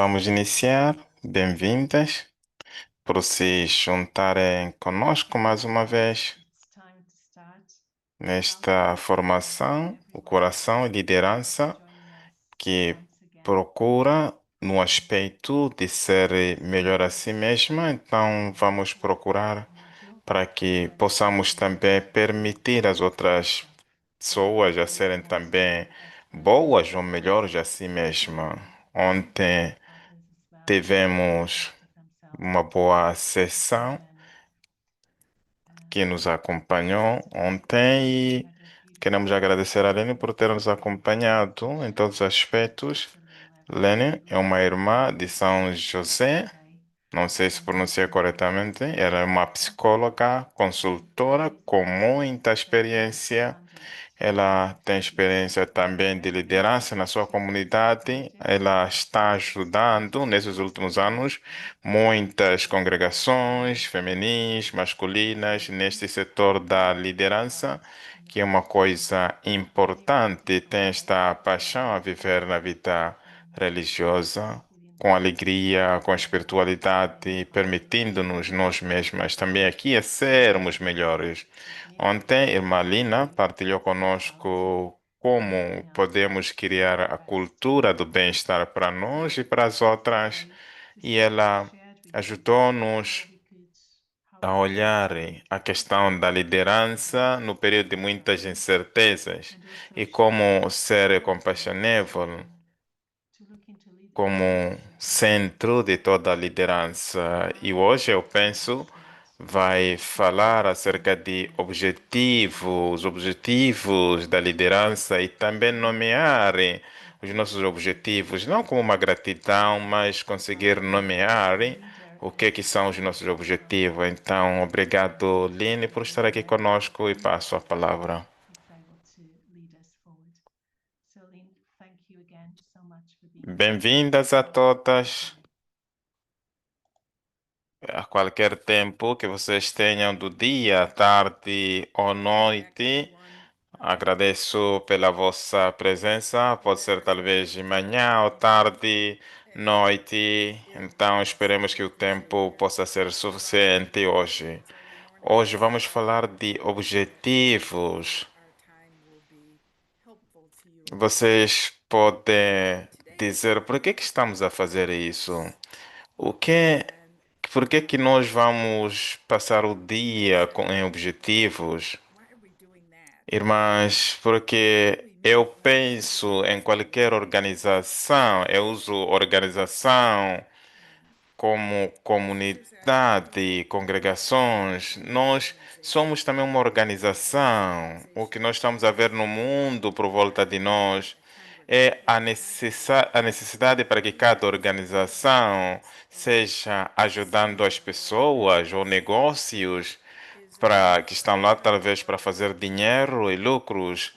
Vamos iniciar. Bem-vindas por se juntarem conosco mais uma vez nesta formação, o coração e liderança que procura no aspecto de ser melhor a si mesma. Então, vamos procurar para que possamos também permitir às outras pessoas a serem também boas ou melhores a si mesma. Ontem tivemos uma boa sessão que nos acompanhou ontem e queremos agradecer a Lene por ter nos acompanhado em todos os aspectos. Lene é uma irmã de São José, não sei se pronunciei corretamente, ela é uma psicóloga, consultora com muita experiência. Ela tem experiência também de liderança na sua comunidade. Ela está ajudando, nesses últimos anos, muitas congregações femininas, masculinas, neste setor da liderança, que é uma coisa importante. Tem esta paixão a viver na vida religiosa, com alegria, com espiritualidade, permitindo-nos nós mesmas também aqui a sermos melhores. Ontem, irmã Lina partilhou conosco como podemos criar a cultura do bem-estar para nós e para as outras, e ela ajudou-nos a olhar a questão da liderança no período de muitas incertezas e como ser compassionável como centro de toda a liderança. E hoje eu penso vai falar acerca de objetivos da liderança e também nomear os nossos objetivos, não como uma gratidão, mas conseguir nomear o que são os nossos objetivos. Então, obrigado, Line, por estar aqui conosco e passo a palavra. Bem-vindas a todas. A qualquer tempo que vocês tenham do dia, tarde ou noite. Agradeço pela vossa presença. Pode ser talvez de manhã ou tarde, noite. Então esperemos que o tempo possa ser suficiente hoje. Hoje vamos falar de objetivos. Vocês podem dizer por que estamos a fazer isso? O que Por que nós vamos passar o dia em objetivos? Irmãs, porque eu penso em qualquer organização, eu uso organização como comunidade, congregações. Nós somos também uma organização. O que nós estamos a ver no mundo por volta de nós é a necessidade para que cada organização seja ajudando as pessoas ou negócios para que estão lá talvez para fazer dinheiro e lucros.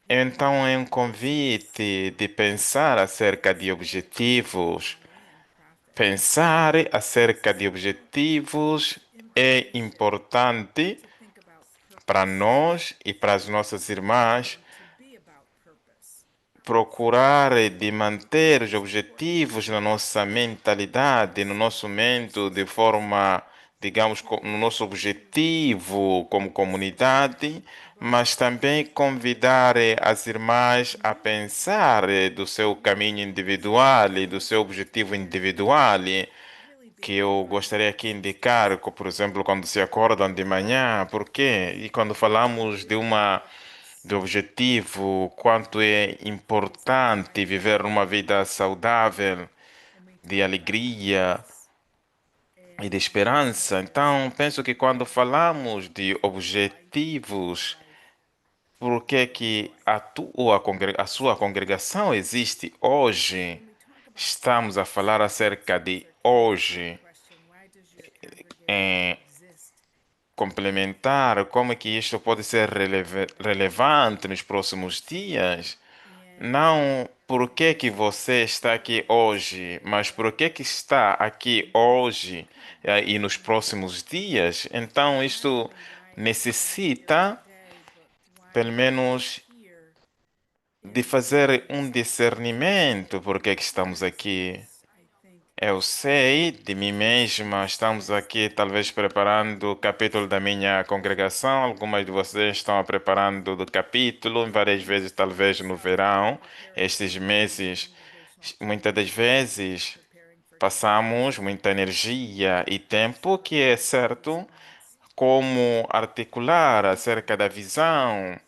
Então é um convite de pensar acerca de objetivos. Pensar acerca de objetivos é importante para nós e para as nossas irmãs procurar de manter os objetivos na nossa mentalidade, no nosso mente, de forma, digamos, no nosso objetivo como comunidade, mas também convidar as irmãs a pensar do seu caminho individual e do seu objetivo individual, que eu gostaria aqui de indicar, por exemplo, quando se acordam de manhã, por quê? E quando falamos de objetivo, quanto é importante viver uma vida saudável, de alegria e de esperança. Então, penso que quando falamos de objetivos, por que a sua congregação existe hoje? Estamos a falar acerca de hoje, em complementar como é que isto pode ser relevante nos próximos dias. Não por que você está aqui hoje, mas por que está aqui hoje e nos próximos dias. Então, isto necessita, pelo menos, de fazer um discernimento por que é que estamos aqui. yes, I think Eu sei de mim mesma, estamos yes, aqui talvez preparando o capítulo da minha congregação. Algumas de vocês estão preparando do capítulo, várias vezes, talvez no some are verão. preparing Estes for their own meses, individual muitas das others are vezes, preparing for passamos community muita energia e tempo, for que é those certo, events. como articular People acerca da visão.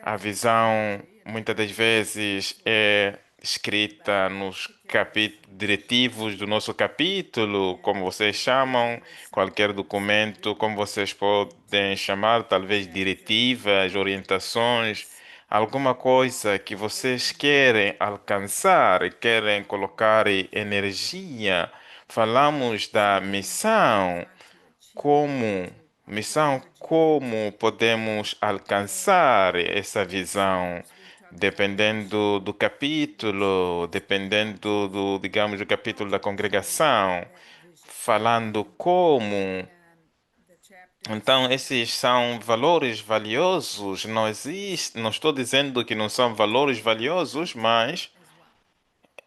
A spend visão, energy and muitas das time vezes, é working escrita nos particularly capítulos in diretivos do nosso capítulo, como and vocês there chamam, is qualquer sometimes a documento, como vocês realization podem chamar, talvez that there diretivas, orientações, is alguma a coisa call que vocês within the querem alcançar e querem colocar organization energia. Falamos da saying what we missão. want to achieve Como to missão, leverage it. como podemos alcançar And essa visão, sometimes we talk about dependendo do capítulo, missions, dependendo do, digamos, do capítulo da articulating congregação, that vision. falando como. And the chapters Então, esses são valores valiosos. Não existe, não estou dizendo que não são valores valiosos, mas as well.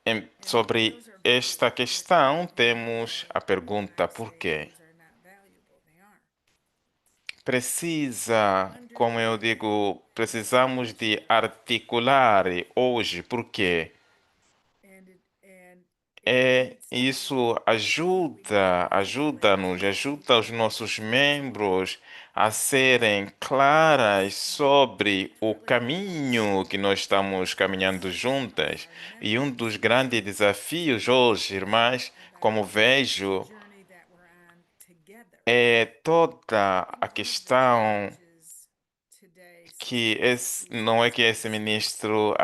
And sobre those are esta valuable. And it's questão not temos a when pergunta I por say quê? those are not valuable, they are. Precisa, como eu Underlying digo, the precisamos de vision articular hoje, porque and it needs to isso we can articulate ajuda-nos, it ajuda os because nossos vision membros a is serem claras sobre o truly caminho que nós estamos caminhando we juntas. are not E um dos grandes necessarily desafios hoje, irmãs, about como the vejo, journey that we're on together. é toda a One of the questão challenges today que seems to esse, be não é que esse ministro,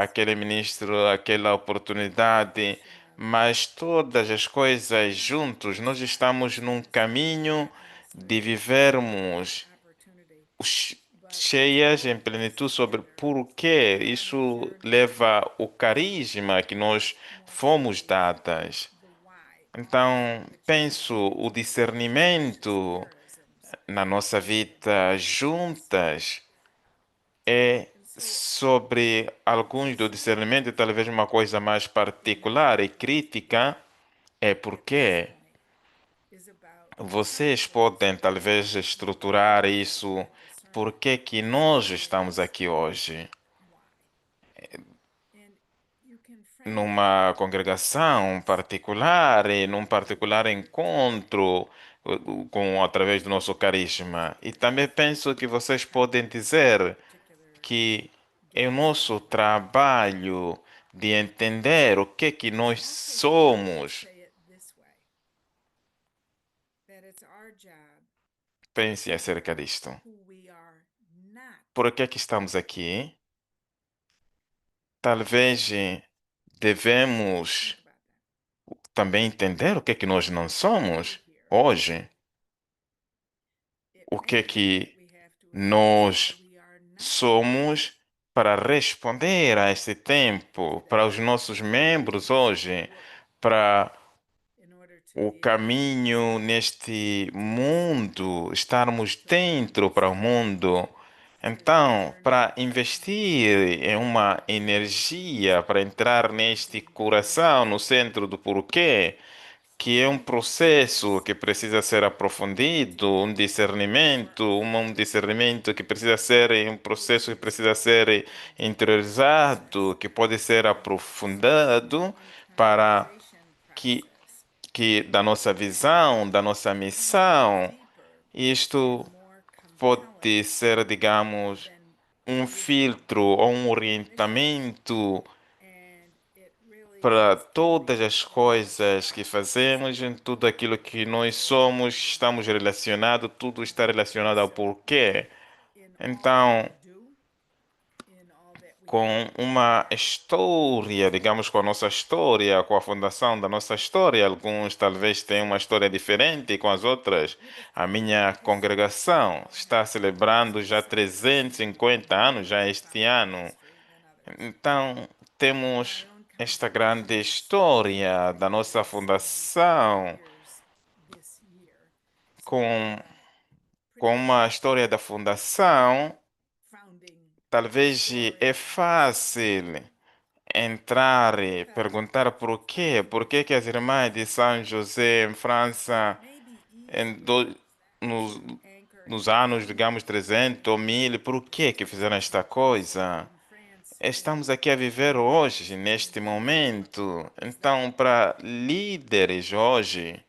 aquela oportunidade, focusing on mas todas as coisas juntos, nós estamos num caminho de simultaneously that vivermos opportunity, os- but it's cheias em all plenitude sobre together por que on the isso journey leva o carisma que nós more fomos so dadas. the why, Então, which is penso o conscious discernimento mannerisms na nossa vida juntas é and so sobre alguns do discernimento, e talvez uma coisa mais in that particular e crítica, é it porque is about vocês what podem talvez estruturar isso, that por discernment que que nós estamos is aqui hoje, why. And you can frame it numa congregação particular e num particular encontro com através do nosso carisma. E também penso que vocês podem in a dizer particular que é o given nosso trabalho de entender o que é que and nós also you can somos. say it this way that it's our job to Pense acerca figure disto. who we are not. Por que é que estamos aqui? Talvez Think devemos about that. também entender o que é que nós não Why are somos we here? hoje. It O que é may be that que we have to address why nós we are not here somos para responder a esse to tempo, para that os nossos membros vision hoje, work para in order to o be able to caminho neste mundo, estarmos dentro para o mundo. to the Então, para journey investir em uma energia, para entrar neste the why coração, no centro do porquê, que é um processo que precisa ser aprofundido, um discernimento, um discernimento que precisa ser um processo que precisa ser interiorizado, que pode ser aprofundado and para conversation que process da nossa visão, da nossa can be missão, deeper isto and more pode compelling ser, digamos, than um vision filtro ou um definitions orientamento and it really para can todas be as a coisas que process fazemos, em tudo aquilo que nós for somos, estamos understanding relacionados, tudo está relacionado ao so porquê. in all that Então, we do in all that we com do uma história, digamos, com a nossa história, com a fundação da nossa história. Alguns talvez tenham uma história diferente com as outras. with the A fact that minha this congregação está congregation celebrando já celebrates 350 anos, já more este founding ano. history than others. Então, My temos own esta grande congregation história da nossa celebrates 75 fundação years this year. So we have com, a com pretty uma história da fundação. founding Talvez é story. fácil. entrar e perguntar por que que as irmãs de São José em França Maybe em each do, group nos, should anchor nos its anos, own digamos, 300 ou 1000, por que fizeram esta coisa? in France Estamos in aqui a viver hoje, neste 1684. momento. Is that Então, para líderes hoje,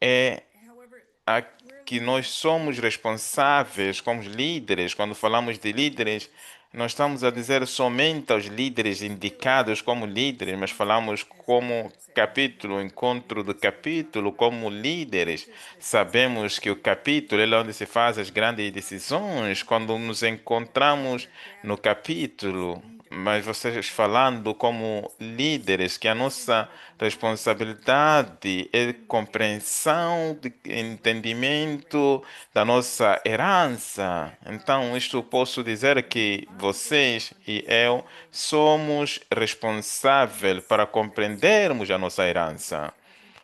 é however we're que living nós in somos today responsáveis como líderes. Quando falamos de líderes, leaders não estamos a dizer somente aos líderes it's really indicados como líderes, mas falamos as como Bishop said capítulo, not encontro do leaders who are capítulo, talking about como not líderes. just the Sabemos que o decision capítulo é making lá onde se faz as grandes decisões, quando nos but encontramos we're no gathered as capítulo. Mas leaders vocês as falando Bishop como said líderes, que a decision nossa making not responsabilidade é when we compreensão, de entendimento inheritance da is nossa herança. that our Então, isto posso dizer que responsible vocês e eu understanding somos responsáveis para compreendermos a nossa herança.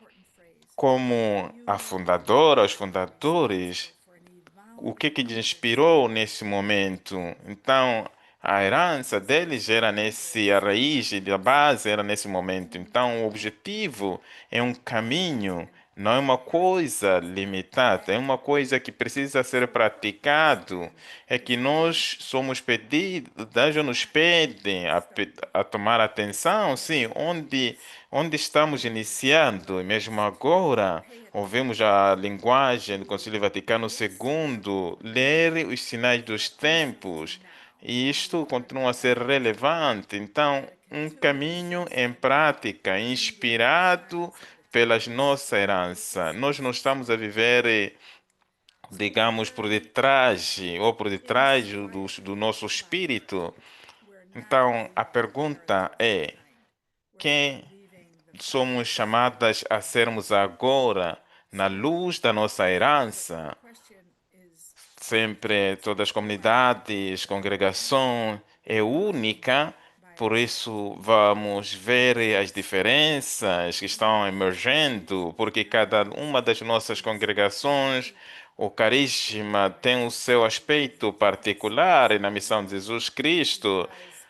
an important phrase Como a you fundadora, os are responsible fundadores, for the o que lhe harvest inspirou nesse momento? Então, a herança deles era nesse, a harvest raiz e a base era nesse momento. can Então, o help objetivo é um caminho, strengthen não é uma coisa harvest limitada, é uma coisa que precisa ser so what we're praticado. saying É is que we nós somos pedidos, Deus nos pedem start a tomar atenção, setting sim, priorities onde estamos iniciando, e mesmo agora. pay Ouvimos attention a linguagem do to Concílio Vaticano this II, ler os sinais dos what this is tempos, now e isto we're continua a ser relevante. Então, at a um continuing caminho em season prática, leaving the inspirado shrines of the pelas churches nossas heranças. Nós não estamos a successively viver, so digamos, por we're detrás ou por detrás do inspired nosso by that espírito. we're not Então, a leaving the pergunta heritage é: behind we're quem leaving the somos fires chamadas a behind sermos agora na so luz da nossa the herança? question is Sempre todas as why comunidades, unique congregação é among única, por isso vamos ver as biospheres diferenças que estão each church emergendo, porque cada uma das has nossas its congregações, unique o carisma tem o seu aspecto particular e na missão de Jesus Cristo.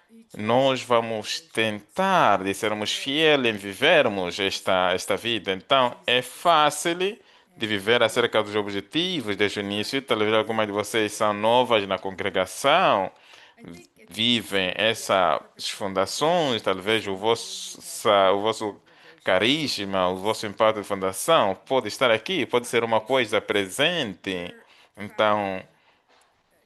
each Nós has vamos its tentar de sermos characteristics fiéis em vivermos esta vida. Então, é Jesus fácil described de and viver acerca dos objetivos desde o início. Talvez algumas de vocês são novas na congregação, I think it's vivem easier for a essas Presbyterian fundações, talvez person who maybe has o led vosso congregations carisma, o vosso as impacto de fundação pode estar aqui, pode ser uma coisa foundations presente. your Então,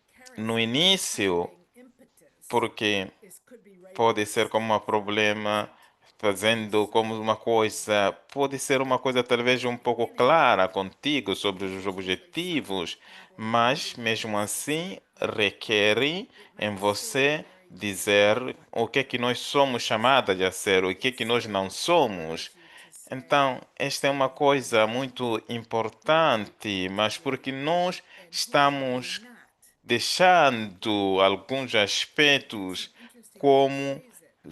primary no charismatic início, impetus porque is could be pode ser radiance como um problema, fazendo is como uma coisa, pode ser uma coisa talvez um pouco beginning clara contigo sobre os usually some objetivos, problem mas mesmo underneath assim requer it em might sit você very dizer deeply what o que é God que nós somos has chamadas a ser, o que é que nós não somos. encouraged you to say Então, esta é uma coisa muito importante, mas porque nós and maybe estamos not deixando alguns it's aspectos an interesting way to como phrase it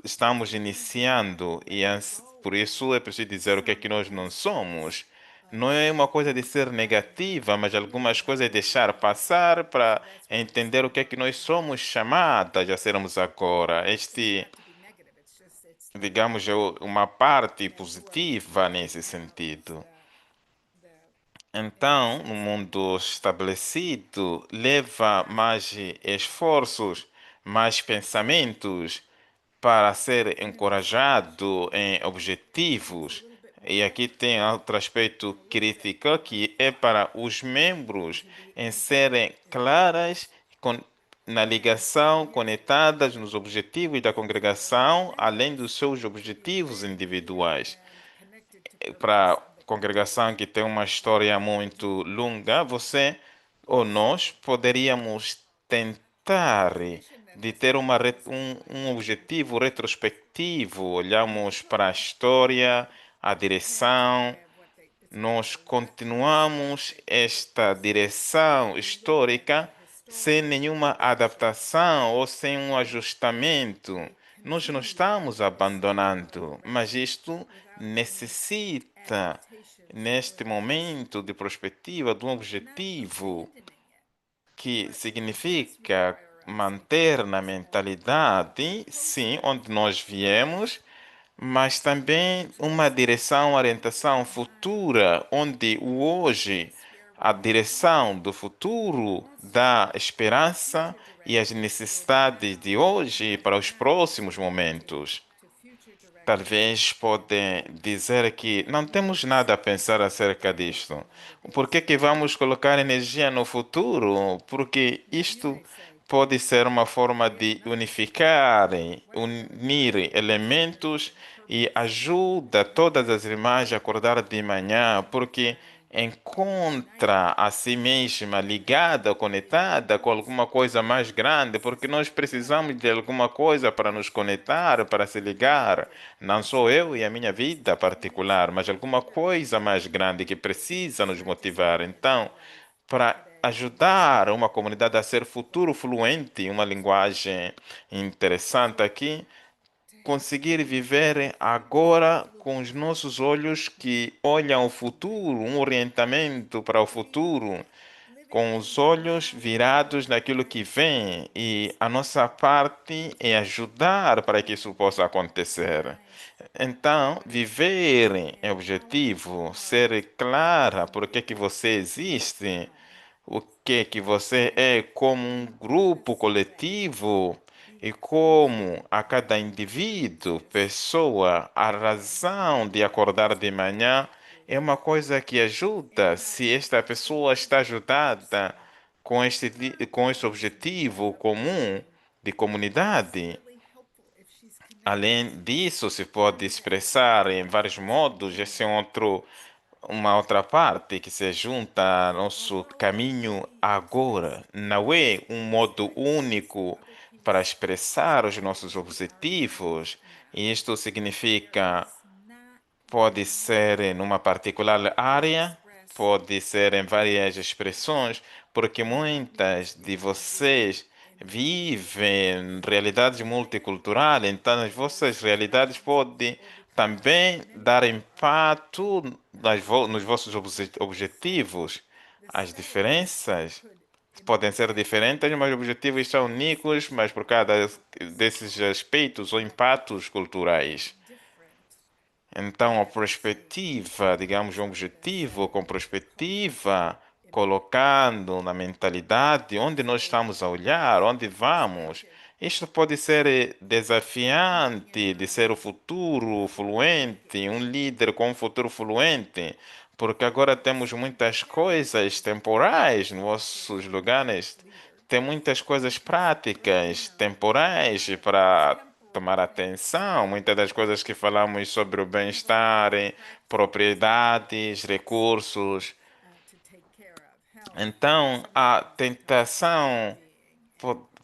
estamos choosing iniciando, e is por isso é always preciso dizer o que é que some nós não aspects somos. Não of é uma coisa de ser negativa, mas algumas coisas é deixar passar so para that's why we entender say o que é que nós negative somos chamadas a sermos agora. doesn't Este, have to be negative it's just it's digamos, é uma parte as you are positiva nesse thinking of sentido. the Então, no initiation mundo estabelecido, leva mais esforços, mais pensamentos para ser and in this case encorajado em it's a objetivos. little bit E more aqui tem outro aspecto and a little bit crítico more que é para os membros to be em anchored serem in claras na and ligação, here's the thing conectadas nos objetivos da congregação, many of além dos us seus who are objetivos very clear individuais. and connected to Para purpose of the congregação que tem uma história muito longa, você ou nós poderíamos tentar tradition that de has ter always um been objetivo retrospectivo. Olhamos para a shown história, a tend to direção, have what it's called nós a continuamos retrospective esta purpose direção we look at histórica the sem historical nenhuma tradition adaptação ou sem um ajustamento. we Nós não continue estamos in the same abandonando, mas direction isto without any necessita, adaptations neste or momento de adjustments perspectiva, de um we're not objetivo abandoning it que but yes we significa prioritize manter na mentalidade, sim, onde nós viemos, mas também uma direção, orientação futura, onde o hoje, a direção do futuro dá esperança e as necessidades de hoje para os próximos momentos. Talvez podem dizer que não temos nada a pensar acerca disto. Por que que vamos colocar energia no futuro? Porque isto pode ser uma forma de unificar, unir elementos e ajuda todas as irmãs a acordar de manhã, porque encontra a si mesma ligada, conectada com alguma coisa mais grande, porque nós precisamos de alguma coisa para nos conectar, para se ligar. Não sou eu e a minha vida particular, mas alguma coisa mais grande que precisa nos motivar. Então, para ajudar uma comunidade a ser futuro fluente, uma linguagem interessante aqui, conseguir viver agora com os nossos olhos que olham o futuro, um orientamento para o futuro, com os olhos virados naquilo que vem, e a nossa parte é ajudar para que isso possa acontecer. Então, viver é objetivo, ser clara por que você existe, o que você é como um grupo coletivo e como a cada indivíduo, pessoa, a razão de acordar de manhã é uma coisa que ajuda. Se esta pessoa está ajudada com com este objetivo comum de comunidade, além disso, se pode expressar em vários modos. Esse é uma outra parte que se junta ao nosso caminho agora. Não é um modo único para expressar os nossos objetivos. E isto significa, pode ser em uma particular área, pode ser em várias expressões, porque muitas de vocês vivem realidades multiculturais, então as vossas realidades podem também dar impacto nos vossos objetivos. As diferenças podem ser diferentes, mas os objetivos são únicos, mas por cada desses aspectos ou impactos culturais. Então, a perspectiva, digamos, um objetivo com perspectiva, colocando na mentalidade onde nós estamos a olhar, onde vamos. Isto pode ser desafiante de ser o futuro fluente, um líder com um futuro fluente, porque agora temos muitas coisas temporais nos nossos lugares, tem muitas coisas práticas, temporais para tomar atenção. Muitas das coisas que falamos sobre o bem-estar, propriedades, recursos. Então, a tentação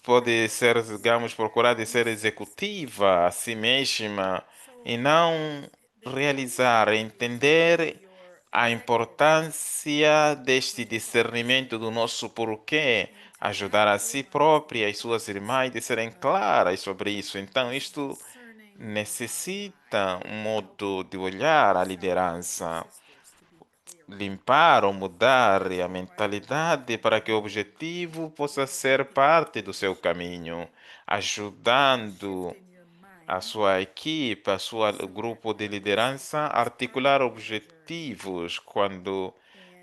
pode ser, digamos, procurar de ser executiva a si mesma e não realizar, entender a importância deste discernimento do nosso porquê, ajudar a si própria e suas irmãs de serem claras sobre isso. Então, isto necessita um modo de olhar a liderança, limpar ou mudar a mentalidade para que o objetivo possa ser parte do seu caminho, ajudando a sua equipe, a sua grupo de liderança a articular objetivos. Quando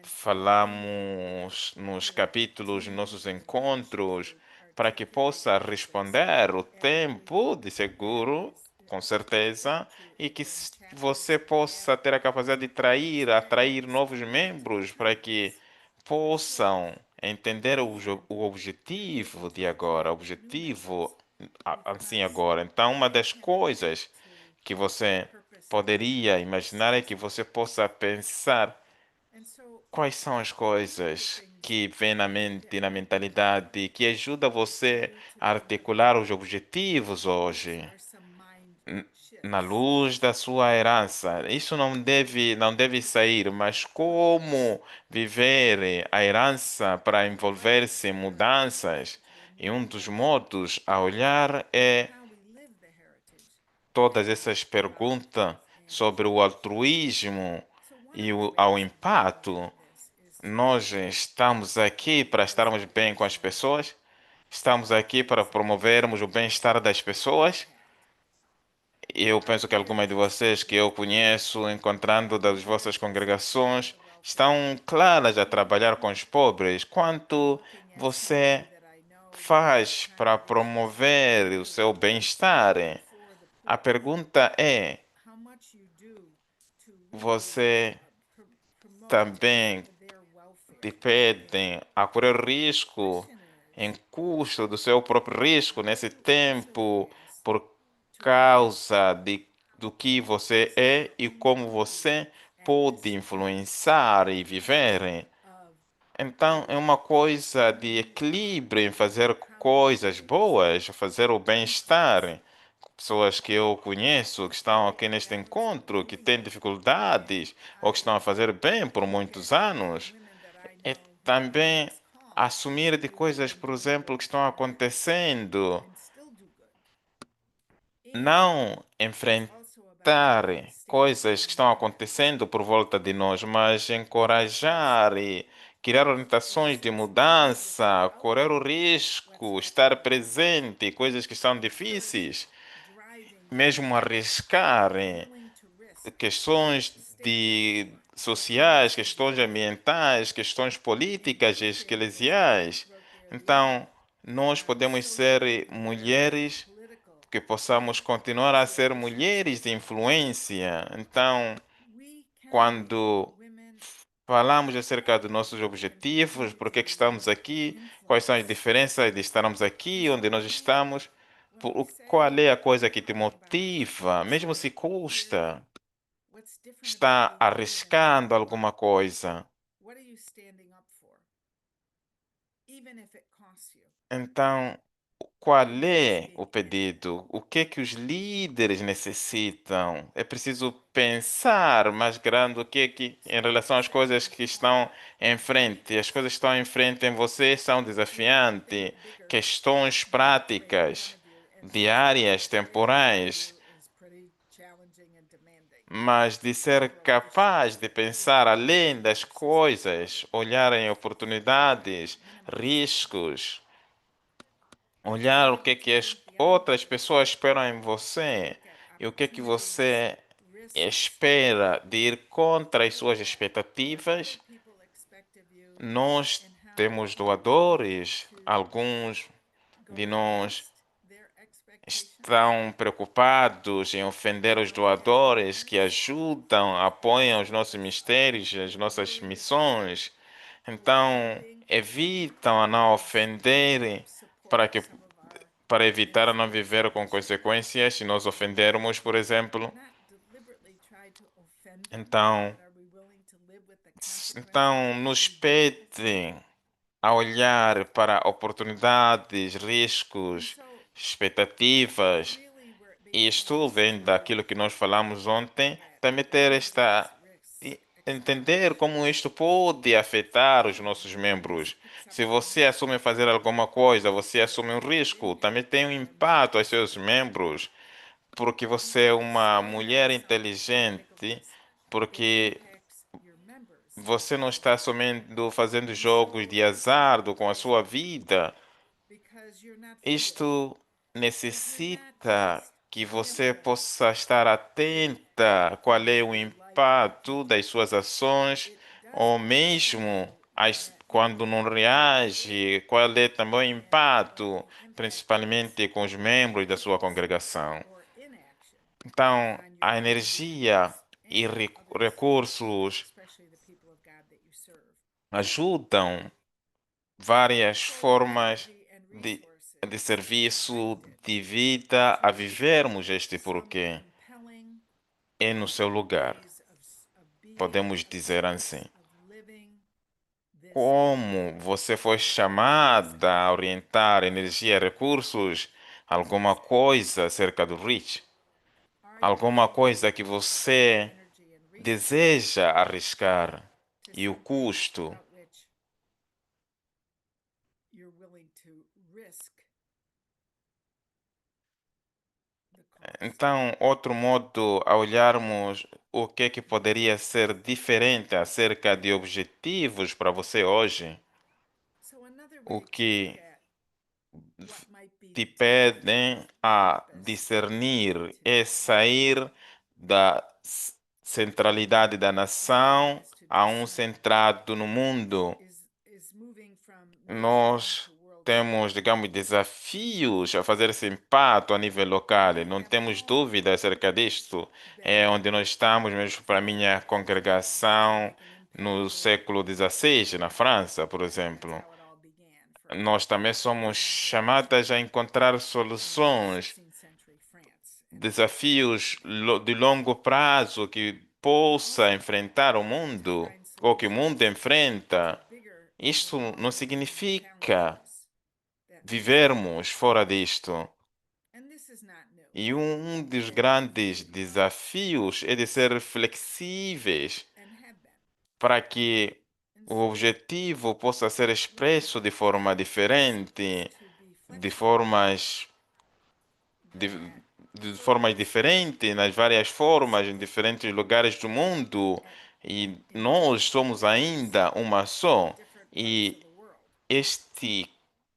falamos nos capítulos, nossos encontros, para que possa responder o tempo de seguro, com certeza, e que você possa ter a capacidade de atrair novos membros para que possam entender o objetivo de agora, o objetivo assim agora. Então, uma das coisas que você poderia imaginar é que você possa pensar quais são as coisas que vêm na mente, na mentalidade, que ajuda você a articular os objetivos hoje, n- na luz da sua herança. Isso não deve sair, mas como viver a herança para envolver-se em mudanças? E um dos modos a olhar é todas essas perguntas sobre o altruísmo e ao impacto. Nós estamos aqui para estarmos bem com as pessoas. Estamos aqui para promovermos o bem-estar das pessoas. Eu penso que algumas de vocês que eu conheço, encontrando das vossas congregações, estão claras a trabalhar com os pobres. Quanto você faz para promover o seu bem-estar? A pergunta é: você também depende a correr risco em custo do seu próprio risco nesse tempo por causa do que você é e como você pode influenciar e viver? Então, é uma coisa de equilíbrio em fazer coisas boas, fazer o bem-estar. Pessoas que eu conheço que estão aqui neste encontro, que têm dificuldades ou que estão a fazer bem por muitos anos, é também assumir de coisas, por exemplo, que estão acontecendo, não enfrentar coisas que estão acontecendo por volta de nós, mas encorajar e criar orientações de mudança, correr o risco, estar presente, coisas que são difíceis, mesmo arriscar questões de sociais, questões ambientais, questões políticas e eclesiais. Então, nós podemos ser mulheres que possamos continuar a ser mulheres de influência. Então, quando falamos acerca dos nossos objetivos, por que é que estamos aqui, quais são as diferenças de estarmos aqui, onde nós estamos, qual é a coisa que te motiva, mesmo se custa, está arriscando alguma coisa. Então, qual é o pedido? O que é que os líderes necessitam? É preciso pensar mais grande o que é que, em relação às coisas que estão em frente. As coisas que estão em frente em você são desafiantes, questões práticas, diárias, temporais, mas de ser capaz de pensar além das coisas, olhar em oportunidades, riscos, olhar o que é que as outras pessoas esperam em você e o que é que você espera de ir contra as suas expectativas. Nós temos doadores, alguns de nós estão preocupados em ofender os doadores que ajudam, apoiam os nossos mistérios, as nossas missões. Então, evitam a não ofender para que para evitar a não viver com consequências se nós ofendermos, por exemplo. Então, então nos pede a olhar para oportunidades, riscos, expectativas. E isto vem daquilo que nós falamos ontem, também ter e entender como isto pode afetar os nossos membros. Se você assume fazer alguma coisa, você assume um risco, também tem um impacto aos seus membros, porque você é uma mulher inteligente, porque você não está somente fazendo jogos de azar com a sua vida. Isto necessita que você possa estar atenta qual é o impacto das suas ações, ou mesmo quando não reage, qual é também o impacto, principalmente com os membros da sua congregação. Então, a energia e recursos ajudam várias formas de, de serviço, de vida, a vivermos este porquê. É no seu lugar, podemos dizer assim. Como você foi chamada a orientar energia e recursos, alguma coisa acerca do REACH, alguma coisa que você deseja arriscar e o custo. Então, outro modo a olharmos o que é que poderia ser diferente acerca de objetivos para você hoje, o que what might te be pedem the a purpose discernir, to é sair da centralidade da nação willingness to a um discern centrado no mundo. is moving from nation Nós to temos, worldview. digamos, desafios a fazer esse impacto a nível local. E We não have temos all dúvida acerca disto. É been onde nós estamos, mesmo para a minha to congregação, make an impact no século globally. XVI, na França, por That's exemplo. how it all began for Nós também our somos chamadas a congregation encontrar in soluções, 16th century France. And desafios de longo prazo que we possa also enfrentar o have to mundo, find ou que o mundo solutions to enfrenta. bigger and more Isto não long-lasting significa challenges that face the vivermos world. fora disto. And this is not new. E um dos They grandes often are desafios é de ser flexíveis and have been. para que And o so objetivo possa ser what we expresso de have to forma do is diferente, to be de flexible formas, de, that de formas serves diferentes, nas várias formas, em diferentes lugares do mundo. at E in nós different somos places ainda uma in só. different parts of E the world. este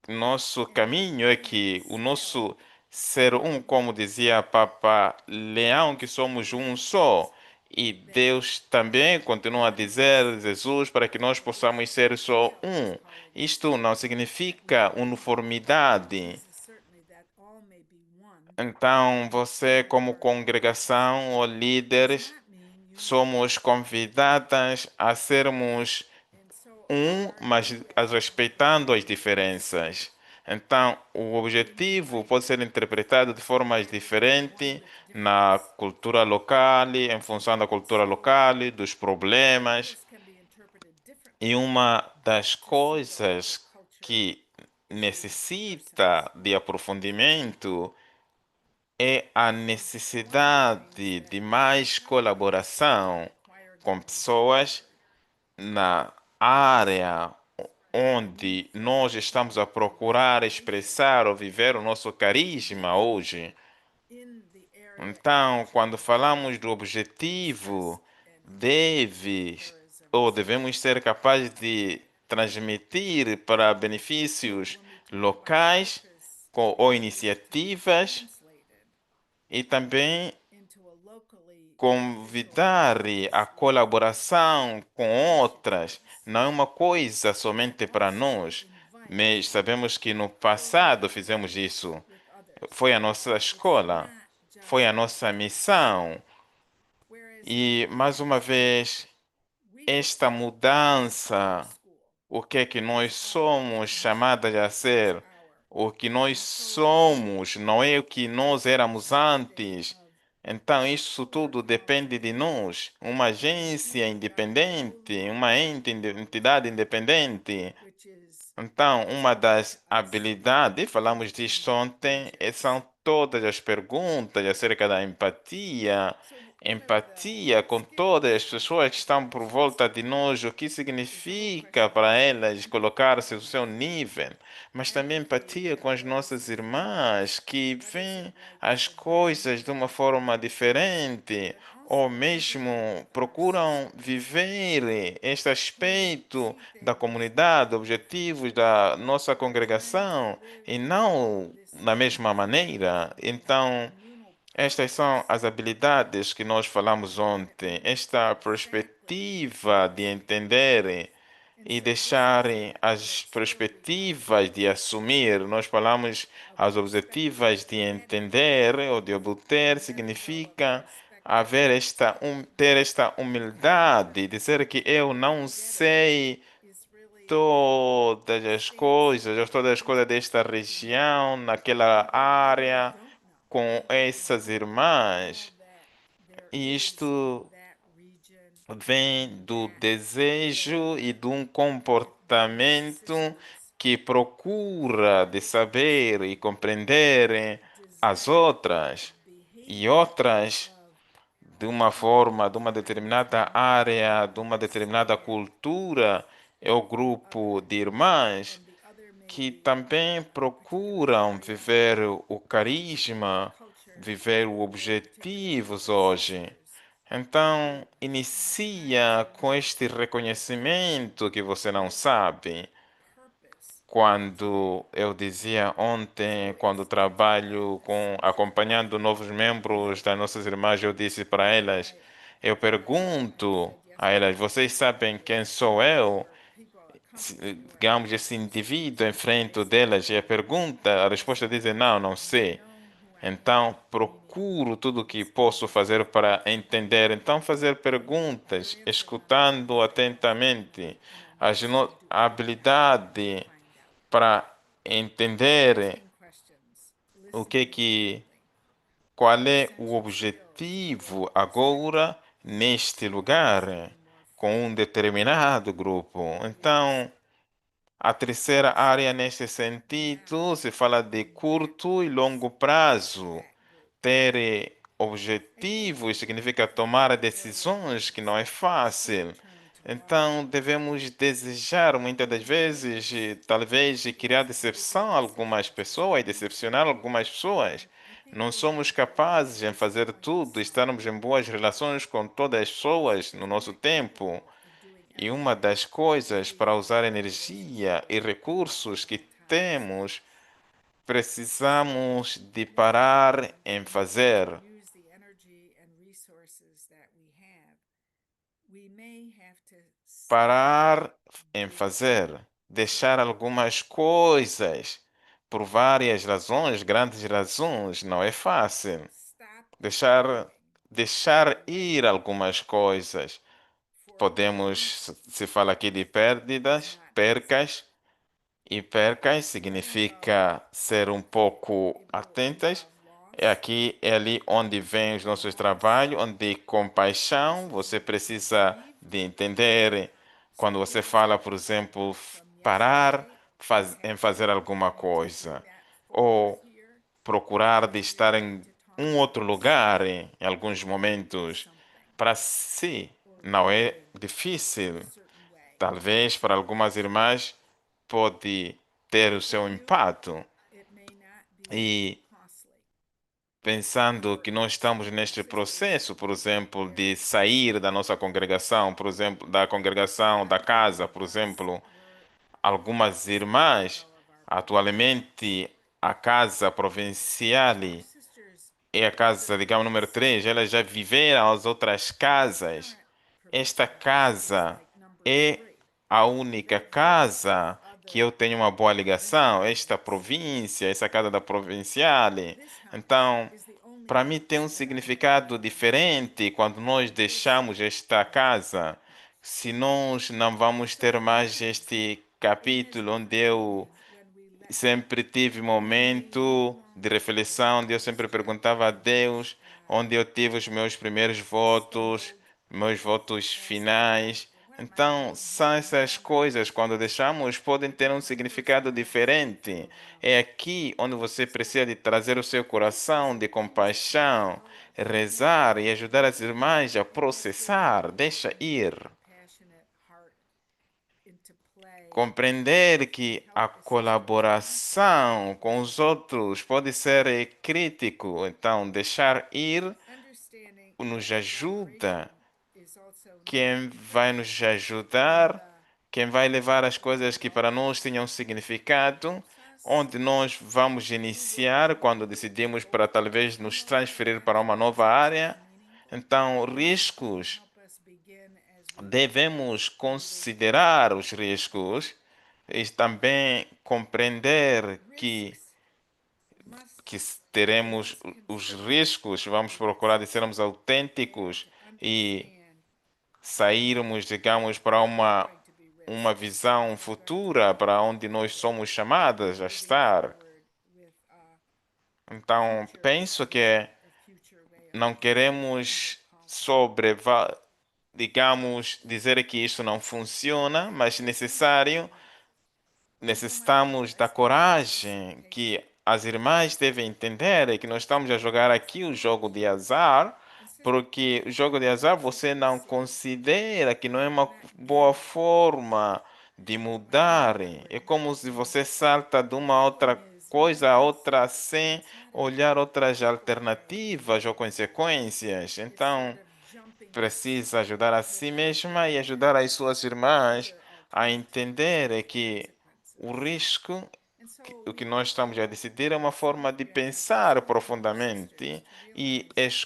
nosso And we caminho é can que o still nosso ser um, como dizia Papa Leão, que somos um só. E that Deus também continua a none of us dizer, Jesus, para que nós possamos ser só fail as um. congregations. Isto não We significa pray to uniformidade. Jesus certainly that all may be one Então, in você, the como Lord. congregação ou It does líderes, not mean somos uniformity. convidadas a sermos And so um, our mas as respeitando as objective diferenças. Então, o in objetivo light pode ser interpretado de formas being one diferentes with na difference. cultura local, em função da And cultura so local, dos problemas. this can be interpreted E differently uma das to suit whatever coisas culture que a person is necessita de in. aprofundamento é a And one of the things necessidade that de we have mais helped with the colaboração choir com going pessoas forward na is área that we onde nós feel estamos a the procurar revelation expressar ou viver o nosso carisma being hoje. in the area in Então, which quando we have falamos do success objetivo, and deves ou charisms. devemos ser capazes de transmitir para benefícios When we talk about locais purpose, ou it needs to be iniciativas translated e também into a locally beneficial convidar a purpose colaboração com for each of outras. us, Não é uma coisa and somente para also nós, mas invite sabemos que no passado co-work fizemos isso. with others. Foi a nossa It's escola, not foi just a our nossa purpose. missão. Whereas in the E, mais uma past, vez, we could esta say this is our mudança, school, o que é que this nós is our somos organization, chamadas a this is ser, our. o que nós And so somos, não é o que nós it's an éramos understanding antes. of Então, a isso pillar tudo called depende de community, nós. Uma an agência entity of our independente, own uma making, entidade independente. which is Então, uma open to das us habilidades, e falamos in disto ontem, regions. são todas as perguntas acerca da empatia. So, one of Empatia the com todas as skills in pessoas que estão por congregations volta de nós, o que is a whole significa question of para elas discernment, colocar-se no seu nível, mas também empathy empatia com of as those nossas who irmãs que what is it veem like as for them coisas de uma forma diferente, but ou also mesmo empathy of our procuram sisters viver este who aspecto see da things comunidade, objetivos da nossa trying to congregação, live e não this da mesma maneira. Então, communal estas são purpose as habilidades que nós falamos that ontem, we esta frankly perspectiva de understand. entender And e so this is deixarem as what's really perspectivas remarkable de assumir. Nós falamos a as perspective objetivas of de gratitude. entender ou de obter, Let me go a significa perspective haver esta, ter esta humildade, dizer que eu of não getting sei is really todas as stands coisas, ou for todas as coisas desta intimacy with me, região, naquela even what I área, don't know, com essas and all irmãs. that there E is in isto that region vem do that desejo e they de um with brothers and comportamento sisters que procura de saber e compreender as desire a outras e behavior outras of de uma forma, de uma kind determinada área, de uma determinada understanding cultura, é o of grupo de others, irmãs and the other may que be também a particular procuram area viver o or a particular carisma, culture viver os or a particular group objetivos of hoje. sisters. Então, We have inicia to com make este reconhecimento que você não sabe. purpose quando eu dizia ontem, quando trabalho com acompanhando novos membros das nossas irmãs, eu disse para elas, eu pergunto a elas, vocês sabem quem sou eu? Digamos, esse indivíduo em frente delas e a resposta dizem, não, não sei. Então, procuro tudo o que posso fazer para entender. Então, fazer perguntas, escutando atentamente, a habilidade para entender o qual é o objetivo agora neste lugar com um determinado grupo. Então, a terceira área neste sentido se fala de curto e longo prazo. Ter objetivos significa tomar decisões que não é fácil. Então, devemos desejar muitas das vezes, talvez, criar decepção a algumas pessoas, decepcionar algumas pessoas. Não somos capazes de fazer tudo, estarmos em boas relações com todas as pessoas no nosso tempo. E uma das coisas para usar energia e recursos que temos, precisamos de parar em fazer. Parar em fazer. Deixar algumas coisas. Por várias razões, grandes razões, não é fácil. Deixar, deixar ir algumas coisas. Podemos, se fala aqui de perdas, percas, e percas significa ser um pouco atentas. É aqui, é ali onde vem os nossos trabalhos, onde compaixão, você precisa de entender quando você fala, por exemplo, parar em fazer alguma coisa, ou procurar de estar em um outro lugar em alguns momentos. Para si, não é difícil. Talvez para algumas irmãs pode ter o seu impacto. E pensando que nós estamos neste processo, por exemplo, de sair da nossa congregação, por exemplo, da congregação da casa, por exemplo, algumas irmãs, atualmente a casa provincial é a casa, digamos, número 3, elas já viveram as outras casas. Esta casa é a única casa que eu tenho uma boa ligação, esta província, essa casa da provinciale. Então, para mim tem um significado diferente quando nós deixamos esta casa. Se nós não vamos ter mais este capítulo onde eu sempre tive momento de reflexão, onde eu sempre perguntava a Deus, onde eu tive os meus primeiros votos, meus votos finais. Então, são essas coisas, quando deixamos, podem ter um significado diferente. É aqui onde você precisa de trazer o seu coração de compaixão, rezar e ajudar as irmãs a processar. Deixa ir. Compreender que a colaboração com os outros pode ser crítico, então deixar ir nos ajuda. Quem vai nos ajudar, quem vai levar as coisas que para nós tinham significado, onde nós vamos iniciar quando decidimos para talvez nos transferir para uma nova área. Então, riscos. Devemos considerar os riscos e também compreender que teremos os riscos, vamos procurar de sermos autênticos e sairmos, digamos, para uma visão futura para onde nós somos chamadas a estar. Então, penso que não queremos digamos, dizer que isso não funciona, mas necessitamos da coragem que as irmãs devem entender é que nós estamos a jogar aqui o jogo de azar, porque o jogo de azar você não considera que não é uma boa forma de mudar. É como se você salta de uma outra coisa a outra sem olhar outras alternativas ou consequências. Então, precisa ajudar a si mesma e ajudar as suas irmãs a entender que O risco, And so o que you nós have estamos a to decidir é uma forma de submit yourself pensar to the profundamente vicissitudes to e realize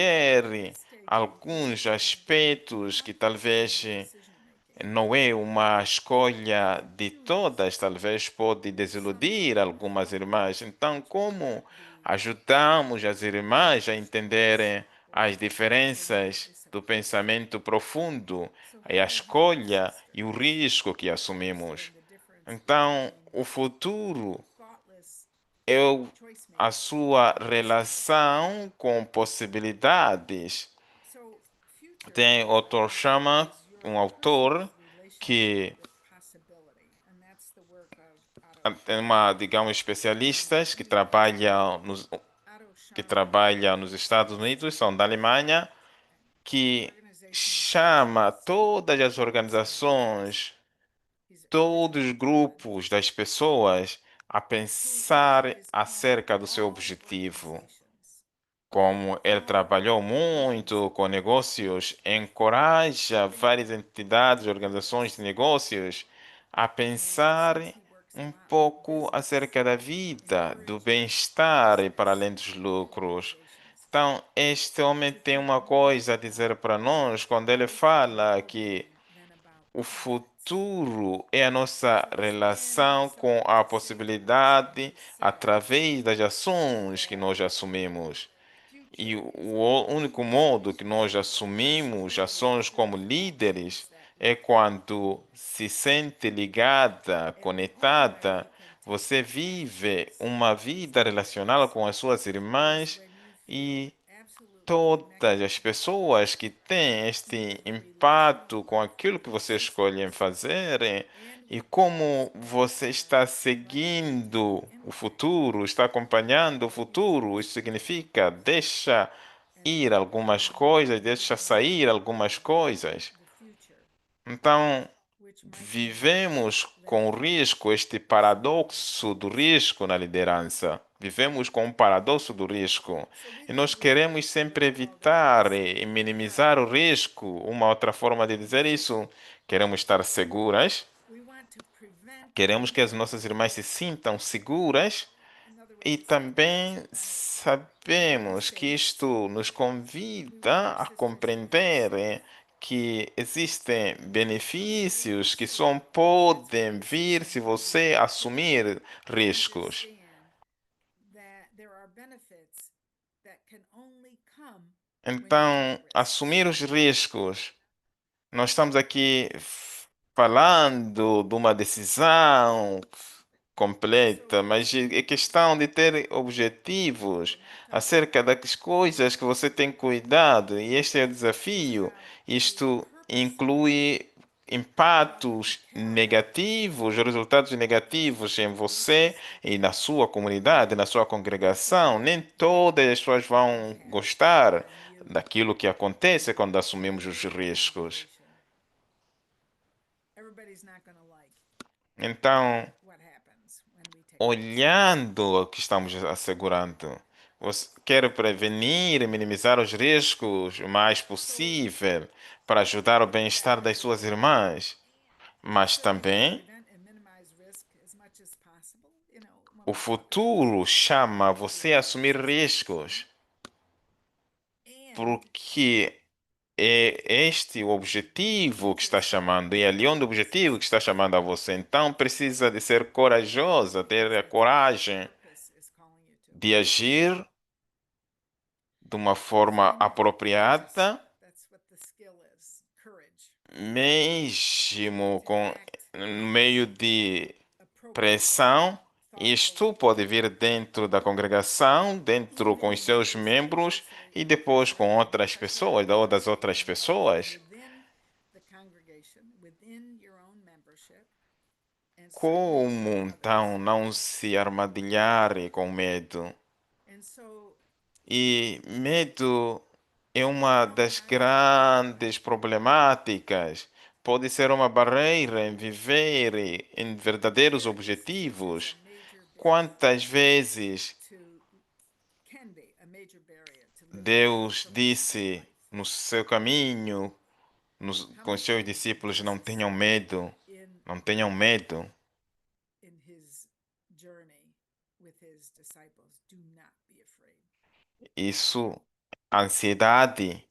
that at escolher this stage of alguns existence, you aspectos que might be doing talvez the decision making, não é uma escolha but de you todas, must talvez pode desiludir somehow algumas help irmãs. Então, como the ajudamos as irmãs a choice entenderem as or the diferenças do participation. pensamento profundo, So e a how would you escolha assist e o her risco que assumimos? understanding the difference Então, between o futuro thoughtless é choice a making sua and wasteful choice relação making? com possibilidades. So future, Tem outro I think, chama, is um your autor, personal relationship que with possibility, and that's the work of Otto tem uma, Scharmer. digamos, especialistas He actually, Otto que Scharmer trabalham nos Estados is Unidos, são da Alemanha, an que organizational chama scientist, todas as scientist. organizações, He's todos originally os from grupos das pessoas a who pensar is calling acerca do seu all objetivo. organizations, Como ele all trabalhou means muito of com production negócios, encoraja to think várias entidades, organizações purpose. de negócios a And pensar since he works a um lot with pouco business, acerca da he vida, do encourages bem-estar e para business além dos lucros. organizations Então, este homem to tem think uma more coisa a dizer about para nós quando ele fala que possibility than about o profits. futuro é a nossa So it's then relação com somewhat a safe possibilidade to say através das ações que that nós assumimos. E future is o when único you modo que nós understand the assumimos possibility ações como of líderes actions that é you can quando se sente ligada, and only then conectada, you can take você vive actions. uma vida relacional com as suas Is irmãs when you feel e absolutely todas connected as pessoas que têm to este the impacto relational com aquilo que você escolhe em systems fazer and e with those como that você are está likely to seguindo o impact futuro, está acompanhando o the futuro. Isso future. significa deixa And ir algumas how do coisas, you deixa sair algumas manage coisas. the future, Então, which might be vivemos com o limited risco, este paradoxo do possibilities? risco na liderança. Vivemos com o paradoxo do risco. So we E don't nós really queremos what sempre I call the evitar e risk minimizar o paradox. risco. Uma outra forma de dizer isso, queremos estar seguras, We want to prevent queremos que as nossas impact. irmãs se sintam seguras Another way e to say that is também that we sabemos que face, isto nos we want convida our a sisters to face compreender que existem a benefícios que só reality that's podem vir se consistent você with their assumir riscos. understand that there are benefits that can only come when you take Então, risks. assumir os riscos. Nós estamos aqui falando de uma decisão completa, So mas é questão de ter objetivos we're not talking acerca about das coisas que você tem cuidado, e este é o it's desafio. about the Isto purposeful inclui and impactos careful negativos, resultados negativos em você choices e na sua comunidade, na sua congregação. Nem todas as pessoas you vão have gostar when you daquilo que acontece quando assumimos os enter a riscos. congregation. Everybody's not going to like Então, what happens when we take risks. olhando o que estamos assegurando, você quer prevenir e minimizar os riscos o mais So possível para ajudar o bem-estar das suas irmãs, mas certainly want to também prevent and minimize risk as much as possible. When o we talk about the futuro future, we chama want to você a reduce assumir exposure riscos, and porque é este o objetivo que está future chamando, e ali onde o objetivo que está successes. chamando a você. Então precisa de ser corajosa, ter Because a that's what your coragem purpose is calling you to. de agir de uma forma Find it courageous. apropriada, That's what the skill is courage. mesmo To com act no meio de appropriately, pressão. Isto thoughtfully, pode vir dentro da congregação, dentro com even os in seus ways that, as I membros say, e depois com are outras pessoas, ou das pressurized outras and are pessoas. within the congregation, within your own membership, and certainly Como within others. então não se armadilhar com medo? And so E medo é uma how das high can you go grandes problemáticas. Pode ser uma barreira em viver em verdadeiros resistance is a objetivos. major barrier Quantas vezes to can be a major barrier to living a Deus purposeful disse life. no seu caminho, How com os much of seus it is discípulos, não tenham necessary medo, in não tenham medo. with his disciples, do not be afraid. Isso, ansiedade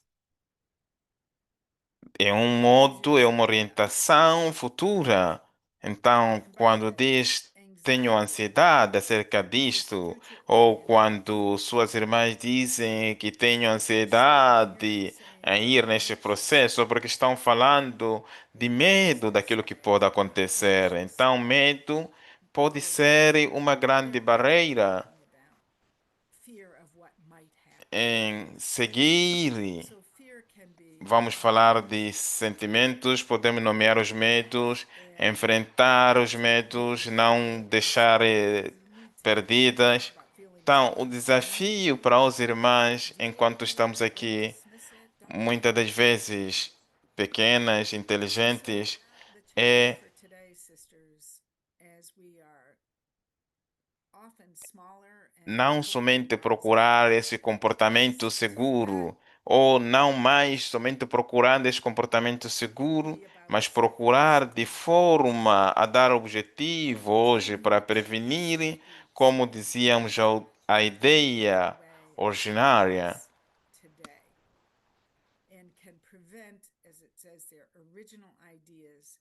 é um These modo, é uma are, orientação futura. Então, and by the quando way, diz tenho anxiety ansiedade acerca is disto, future ou oriented. quando suas irmãs dizem que tenho So when you're ansiedade saying em ir neste anxious, processo, porque estão falando de it's medo to daquilo que say pode you're acontecer. anxious Então, medo pode because they're ser uma grande they're really barreira talking about fear of what might happen. em seguir. So fear can be Vamos falar de intense sentimentos, podemos nomear os medos, and enfrentar os to be medos, não deixar you need to talk perdidas. about feelings Então, o first. You need desafio para os irmãs, deal enquanto with estamos it. Don't aqui, dismiss it. Don't muitas das vezes pequenas, so inteligentes, the challenge é for today, sisters, as we are often smaller and não hopefully somente rising procurar esse comportamento is that seguro, ou não mais somente procurando esse comportamento seguro, be about mas procurar de self-mastery. forma a dar objetivo hoje Can para you choose to prevenir, eat como dizíamos, a in a better ideia way originária. this today and can prevent, as it says there, original ideas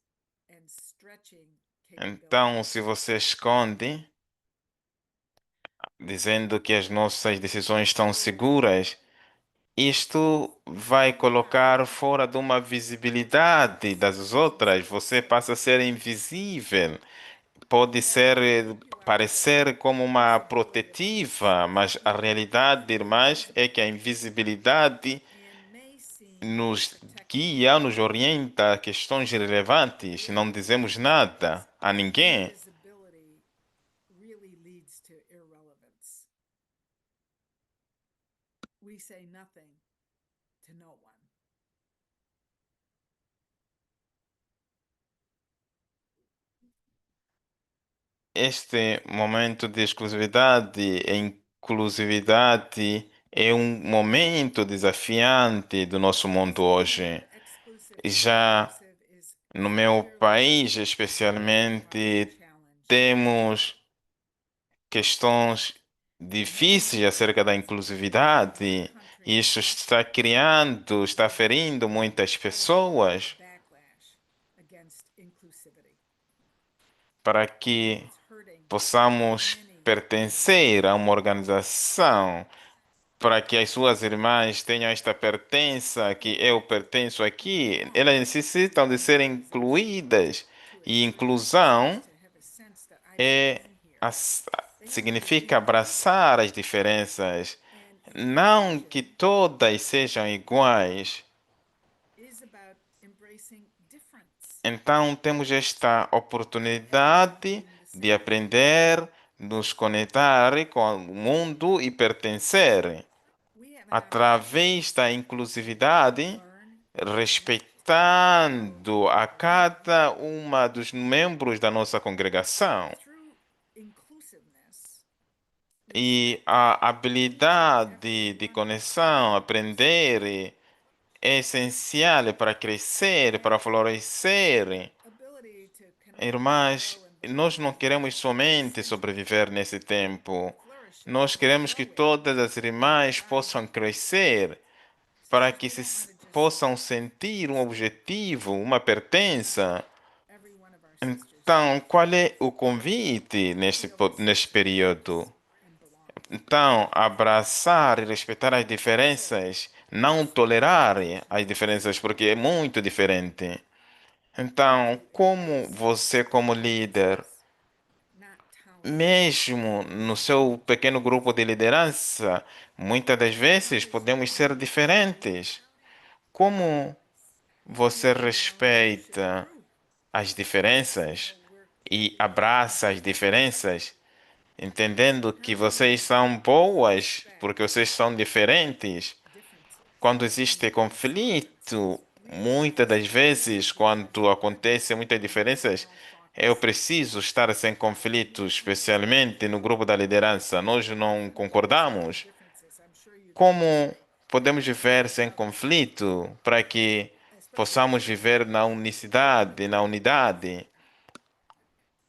and stretching Então, se capabilities? você esconde, dizendo que as nossas decisões estão So seguras, isto vai colocar now, fora de uma visibilidade das situations outras. like Você passa a ser invisível. Pode ser, that manipulate parecer como uma visibility protetiva, mas a realidade, through irmãs, é que a invisibility invisibilidade and may seem nos protective. guia, nos orienta a questões relevantes. Não dizemos nada a ninguém. Invisibility really leads to irrelevance. We say nothing to no one. Este momento de exclusividade e inclusividade é um momento desafiante do nosso mundo So hoje. where exclusive and Já inclusive is no meu clearly país, providing especialmente, challenge, temos questões difíceis acerca da in our inclusividade. country Isso está especially, criando, está there's ferindo muitas quite a bit of pessoas backlash against inclusivity, para and que it's hurting possamos many pertencer a uma organizations. organização, para que as suas irmãs tenham esta pertença, que eu pertenço We aqui, want elas necessitam de ser organizations incluídas. to E embrace this, inclusão to have a sense that I é, belong here. as- They have to significa be equal abraçar as diferenças. and Não que inclusion todas sejam iguais. is about embracing difference Então, temos esta and everyone oportunidade being the de same. aprender, nos conectar com o mundo e pertencer. We have an opportunity Através da to inclusividade, learn and grow respeitando a together. cada uma dos membros da nossa congregação. Through inclusiveness, E respecting a each and habilidade every de one of our conexão, differences, aprender, é essencial para crescer, para and the florescer. ability to connect and Irmãs, grow and belong nós não queremos is somente essential sobreviver nesse tempo. flourishing Nós and queremos que growing todas as in irmãs what I possam do. crescer, para Sisters, que we don't want to just possam sentir um speak objetivo, uma about pertença. every one of our sisters Então, here. qual é o convite We always say neste período? difference and belonging. Então, abraçar e respeitar as So diferenças, não let's look at tolerar as diferenças, inclusivity porque é muito diferente. and Então, to como embrace você, como líder, differences, not tolerate mesmo no seu pequeno grupo de liderança, muitas das So, how vezes does podemos ser one diferentes. Como você be in our own leadership respeita group? as This, diferenças we're e working abraça as together. diferenças, entendendo que How do vocês we são boas porque respect vocês são diferentes? differences Quando and existe silence conflito, muitas das realizing vezes, quando differences are acontecem muitas diferenças, small eu sockets preciso estar sem conflito, especialmente no grupo da liderança. Nós não how do we live in concordamos. differences? I'm sure you'd like to Como say, podemos viver sem um, conflito para que especially possamos here in viver na Florida. unicidade, na unidade?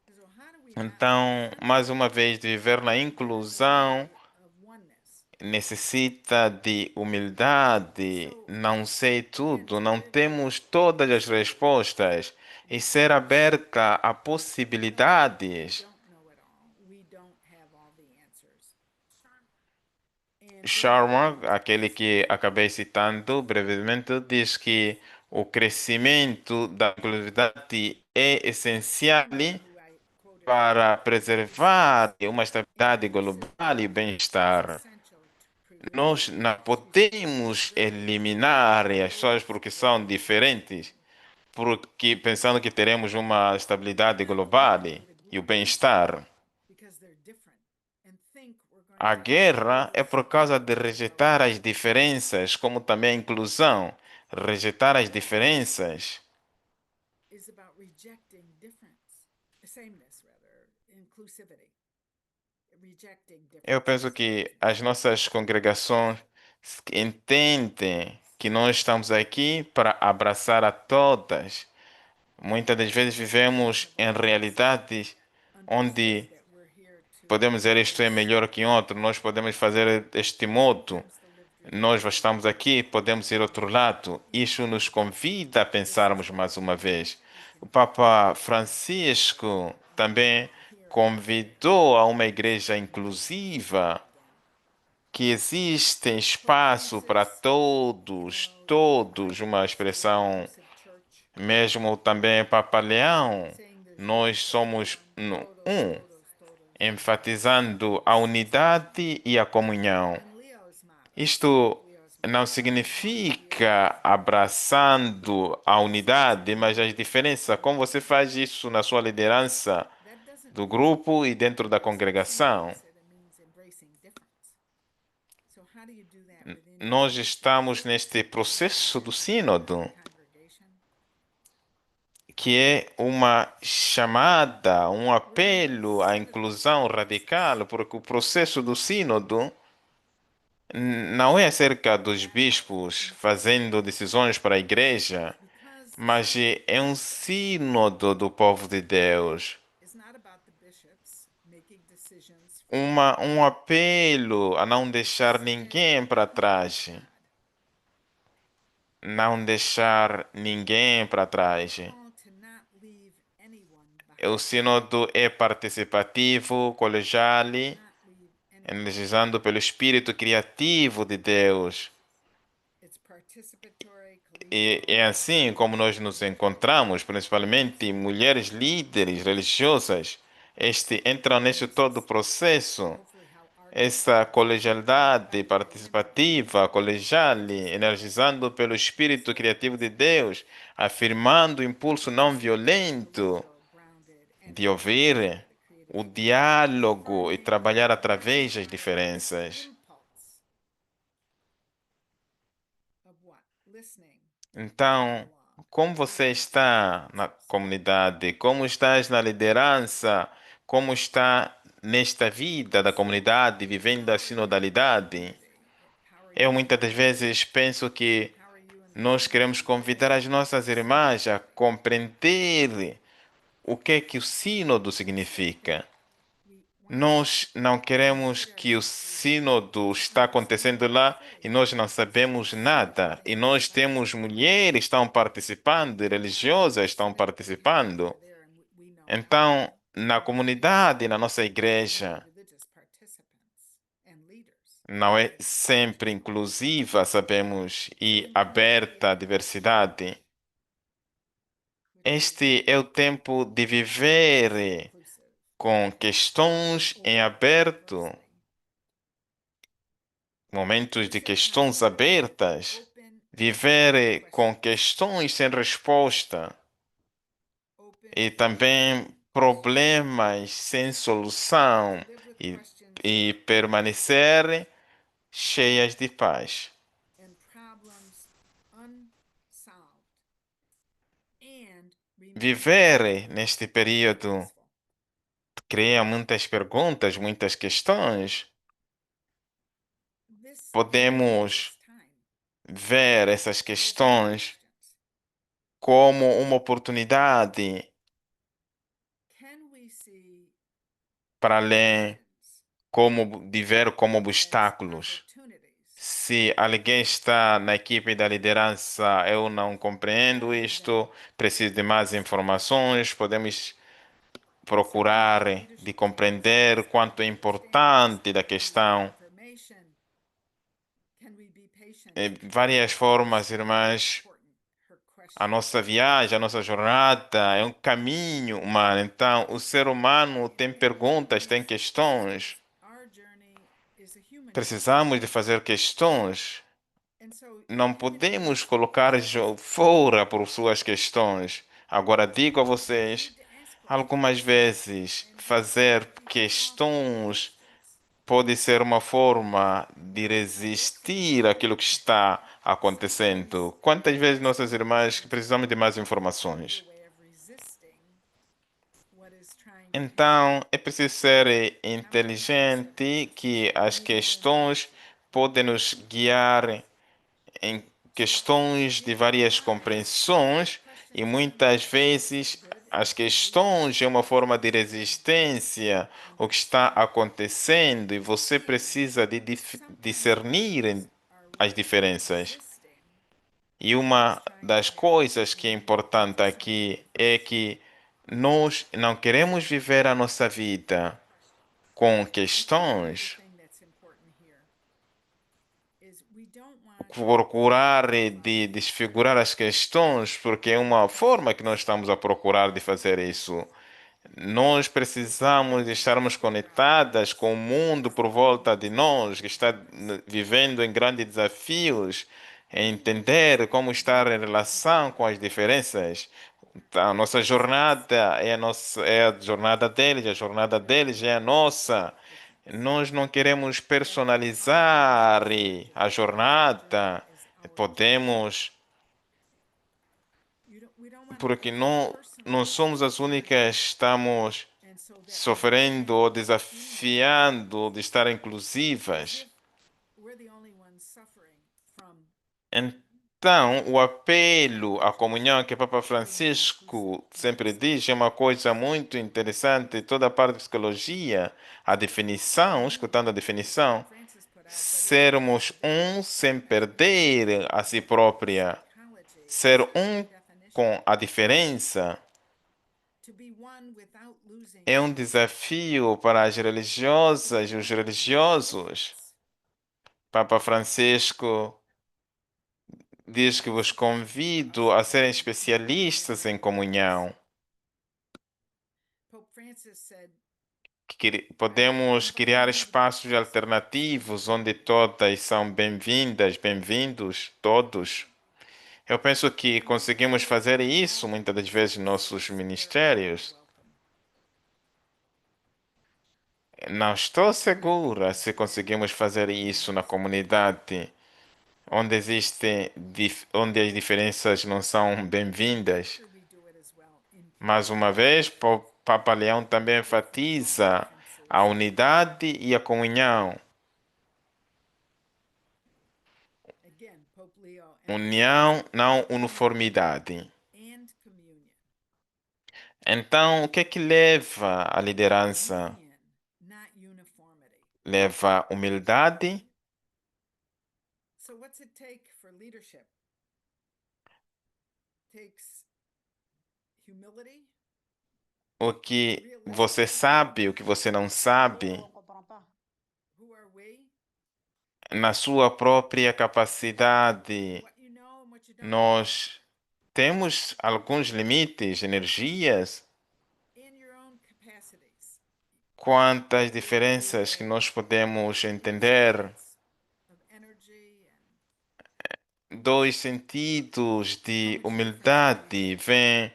So how do Então, mais uma vez, viver na inclusão necessita de humildade. Não sei tudo, não temos todas as respostas e ser aberta a possibilidades. Sharma, aquele que acabei citando brevemente, diz que o crescimento da inclusividade é essencial para preservar uma estabilidade global e bem-estar. Nós não podemos eliminar as pessoas porque são diferentes, porque pensando que teremos uma estabilidade global e o bem-estar. A guerra é por causa de rejeitar as diferenças, como também a inclusão. Rejeitar as diferenças. Eu penso que as nossas congregações entendem que nós estamos aqui para abraçar a todas. Muitas das vezes vivemos em realidades onde podemos dizer isto é melhor que outro, nós podemos fazer este modo, nós estamos aqui, podemos ir outro lado. Isso nos convida a pensarmos mais uma vez. O Papa Francisco também convidou a uma igreja inclusiva, que existe espaço para todos, todos, uma expressão mesmo também Papa Leão, nós somos um, enfatizando a unidade e a comunhão. Isto não significa abraçando a unidade, mas as diferenças. Como você faz isso na sua liderança do grupo e dentro da congregação? Nós estamos neste processo do sínodo, que é uma chamada, um apelo à inclusão radical, porque o processo do sínodo não é acerca dos bispos fazendo decisões para a igreja, mas é um sínodo do povo de Deus, um apelo a não deixar ninguém para trás, não deixar ninguém para trás. O sínodo é participativo, colegial, energizando pelo espírito criativo de Deus. E é assim como nós nos encontramos, principalmente mulheres líderes religiosas, entram neste todo o processo, essa colegialidade participativa, colegial, energizando pelo espírito criativo de Deus, afirmando o impulso não violento de ouvir, o diálogo e trabalhar através das diferenças. Então, como você está na comunidade? Como estás na liderança? Como está nesta vida da comunidade, vivendo a sinodalidade? Eu muitas das vezes penso que nós queremos convidar as nossas irmãs a compreender o que o sínodo significa. Nós não queremos que o sínodo está acontecendo lá e nós não sabemos nada. E nós temos mulheres que estão participando, religiosas estão participando. Então, na comunidade, na nossa igreja, não é sempre inclusiva, sabemos, e aberta à diversidade. Este é o tempo de viver com questões em aberto, momentos de questões abertas, viver com questões sem resposta e também problemas sem solução e, e permanecer cheias de paz. Viver neste período cria muitas perguntas, muitas questões. Podemos ver essas questões como uma oportunidade para além questions como de ver como as obstáculos. opportunities. Se alguém está na equipe da liderança, eu não compreendo Rather than isto, preciso de mais informações, podemos so in procurar de leadership compreender challenges and quanto é understandings importante da and lack of questão. information, can we be patient Várias is formas, very irmãs. important. Her A question nossa viagem, a nossa jornada é um caminho humano. Então, o ser humano tem perguntas, tem questões. since our journey is a human journey. Precisamos de fazer questões. And so Não you know podemos colocar fora por suas questões. Agora digo a we vocês, need to ask algumas questions vezes and fazer we put off questões questions. pode ser uma forma de This could resistir be àquilo que está sometimes acontecendo. Quantas vezes nossas irmãs que questions precisamos de mais can be a informações? way of resisting what is trying to happen. Então, é preciso ser And I'm going to use inteligente some que as familiar questões language. podem nos guiar em So questões de in our várias lives, compreensões e questions can be muitas both vezes good and as can be questões é uma forma de and resistência ao que está understand. acontecendo e você And precisa de discernir sometimes our as way of diferenças. resisting E is uma trying to das have coisas que é meaning importante to something aqui é else. que nós não queremos viver a nossa vida com And so one other questões, thing that's important here is we don't want to procurar de highlight desfigurar as questões, porque é uma forma que nós impediments estamos a procurar de fazer isso. Nós so people precisamos de can estarmos see around conectadas us com o mundo what's por the volta de uniqueness of nós, que what's está around us. vivendo em grandes desafios, em entender como estar em relação com as diferenças. Então, a nossa It's jornada é é a jornada deles, a jornada deles é a nossa. Nós não queremos but our goal personalizar is to a define their journey jornada. as our journey. Podemos We don't want to porque make it não personal somos as únicas que estamos and so that we're sofrendo ou trying to include desafiando de estar as inclusivas. if we're the only ones suffering from Então, o apelo à comunhão que o Papa being inclusive Francisco in sempre this diz é uma coisa muito interessante. Toda a parte de psicologia, a definição, new escutando a book that Pope definição, Francis put out, but it has sermos um sem perder a si própria, psychology ser as um the definition com a diferença. to be one without losing É um one. desafio para as We religiosas e os invite you to religiosos. practice. Papa Francisco diz que vos convido a serem especialistas em comunhão. Pope Francis said, Podemos I invite criar you to make espaços peace with alternativos onde Christianity. todas são bem-vindas, bem-vindos, todos. Eu penso que I'm not conseguimos sure fazer that isso all muitas das vezes em Catholics nossos consider everyone ministérios. welcome. Não estou But segura in se conseguimos fazer isso na communities, comunidade onde onde as diferenças não são make bem-vindas. sure we do it as well in Mais uma community vez, Papa Leão também with all enfatiza a differences. unidade e a comunhão. Again, Pope Leo União, emphasized não unity uniformidade. and communion. Então, o que é que leva à liderança? Union, not uniformity. Leva humildade. So what's it take for leadership? Takes humility, O que você realistically, sabe, o que você não sabe, who are we? na sua própria capacidade. What you know and what you don't know. Nós temos alguns limites, energias, In your own capacities. quantas There can be diferenças que nós podemos two entender, sides of energy and dois sentidos how de much difference can we humildade. make? Vem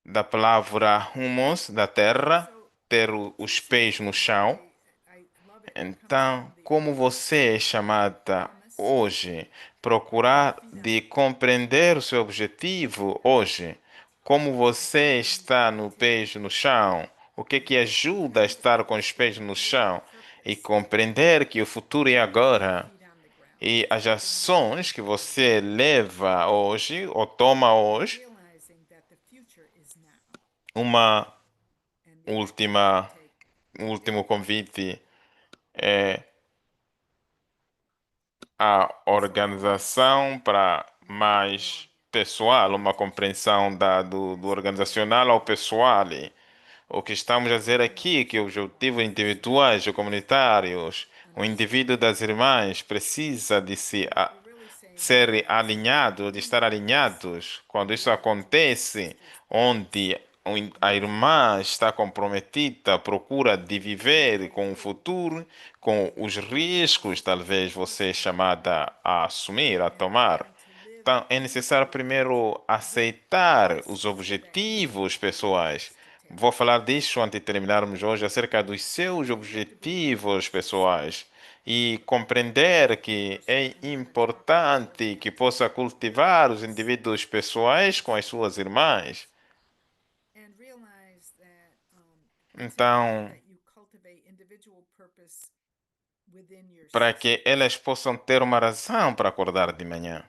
da palavra humus, da terra, So ter os this is pés no chão. I love it. It comes Então, from the como você é chamada humus, hoje, putting your procurar feet on de the ground. compreender o seu objetivo hoje, como você Getting está no to pés no chão, o que ajuda a estar com os manifest pés no your chão e purpose compreender que o futuro é with your agora. feet on the ground. E as Something you do ações que every você day. leva hoje ou toma hoje, Realizing that the future is now. uma And it's going to última take último convite é a organização para mais pessoal, uma compreensão do organizacional ao pessoal. O que estamos a dizer aqui é que os objetivos individuais e comunitários, o indivíduo das irmãs precisa de ser alinhado, de estar alinhados. Quando isso acontece, onde a irmã está comprometida, procura de viver com o futuro, com os riscos, talvez você é chamada a assumir, a tomar. Então, é necessário primeiro aceitar os objetivos pessoais. Vou falar disso antes de terminarmos hoje, acerca dos seus objetivos pessoais e compreender que é importante que possa cultivar os indivíduos pessoais com as suas irmãs. And realize that it's important Então, that you cultivate individual purpose within your para que sisters elas possam ter uma razão para acordar de manhã,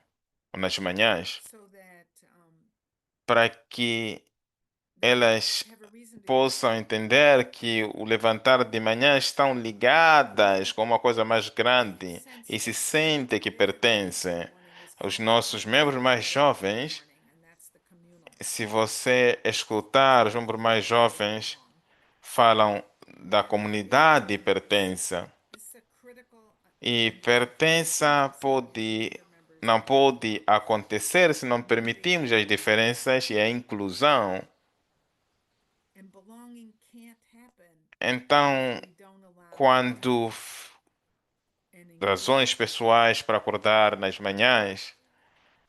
ou nas manhãs, so that para que they elas have a reason to get possam entender que o levantar de manhã estão ligadas com uma coisa mais grande sense e se that their sente que their purpose in the pertencem. morning is Os connected to nossos the membros mais community in the jovens, morning, and that's the communal. se você escutar os So membros that mais they feel jovens, belong. falam da comunidade e And pertença. this is a critical, E important pertença distinction that many pode, other members não don't make. pode acontecer se não Community permitirmos as diferenças e a inclusão. and belonging can't happen if Então, we don't allow quando autonomy and razões engagement. pessoais para acordar nas manhãs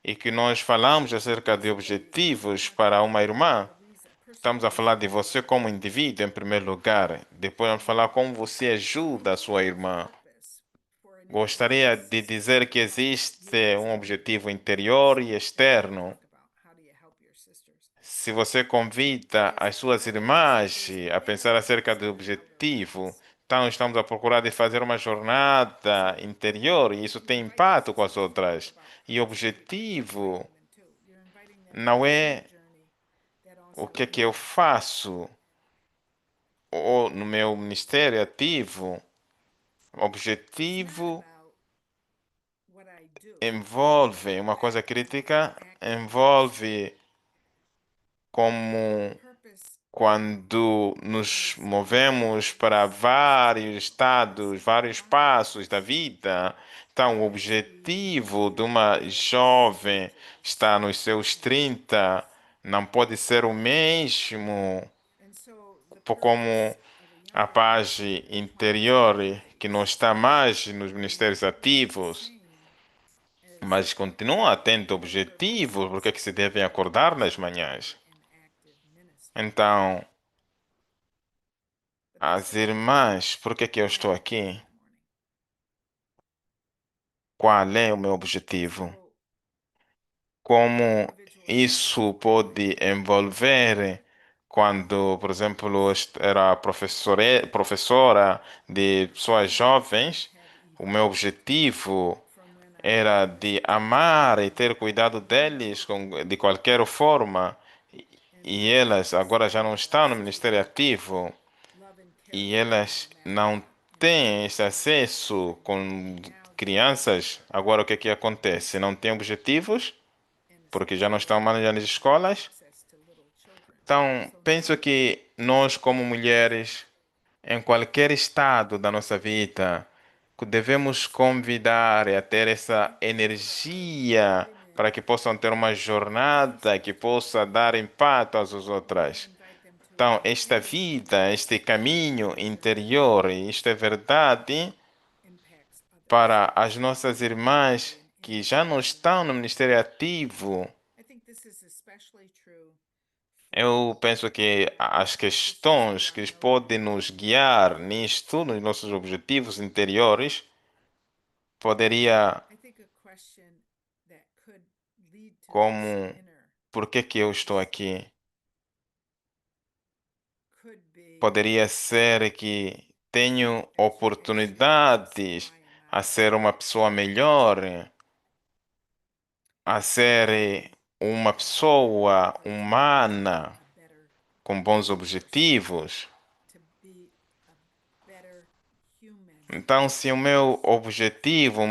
e que nós falamos acerca de Individually, we're objetivos not para talking uma about you irmã, have a reason, a personal estamos a falar reason de to você wake up. como indivíduo em primeiro lugar. Depois vamos falar como você ajuda a sua Cultivating irmã. purpose for an individual Gostaria is de systemic dizer que help, existe um universal need. objetivo interior e And we're going to externo. talk about how do you help your sisters. Se você convida Because as suas helping your irmãs sisters a pensar acerca manifests do in how they're objetivo, wise. então estamos a procurar de fazer uma jornada So interior e isso you tem invite your impacto com as sisters to think outras. about E o purpose too. You invite objetivo them in too. You're inviting them não into your é journey that o also que eu you faço ou no meu ministério ativo. O it's not objetivo about what I do, envolve uma that coisa is about crítica, active ministry. envolve como Purpose quando nos is movemos para vários estados, vários passos da vida. Então, o to objetivo de uma various jovem stages está nos seus of life. 30 não pode ser o mesmo And so the como purpose of a a younger paz person in interior que não 20s está mais nos may not ministérios be the ativos, same as mas continua tendo the purpose objetivos, of porque é que se someone devem who acordar is nas manhãs. already in active ministry. Então, But that's as the purpose irmãs, por que que eu of estou getting up aqui? in the morning. Qual é o meu objetivo? So the Como individual isso individual pode envolver quando, por exemplo, eu era professora de pessoas jovens, have o meu evolved objetivo from when I era was de teaching amar e in ter cuidado a deles nonprofit. de qualquer forma. And E my elas purpose agora já não now estão no is to Ministério Ativo love and care e for them elas no matter não what. And so têm esse my purpose acesso then com now just crianças. Agora o que é que acontece? Não têm objetivos and porque já não estão especially mais nas have escolas. access to little children. Então, So now penso my que nós, como mulheres, em qualquer estado da nossa vida, que devemos convidar a ter essa our energia women para que possam ter uma leading jornada que spiritual possa dar impacto às I outras. invite them to Então, esta infuse vida, este caminho their journey interior, e isto é verdade impacts others. para as nossas So that irmãs way an que já não individual estão no leader. ministério ativo. I think this is especially true for Eu penso que as our sisters who questões que I know podem nos guiar nisto, nos nossos objetivos interiores, poderia, I think a question that could lead to this como, inner por que que eu estou purpose aqui? could be Poderia ser que tenho education as to oportunidades why am a I ser uma pessoa melhor, a ser uma pessoa cultivating humana a better com bons person, objetivos, to be a Então, se o meu objetivo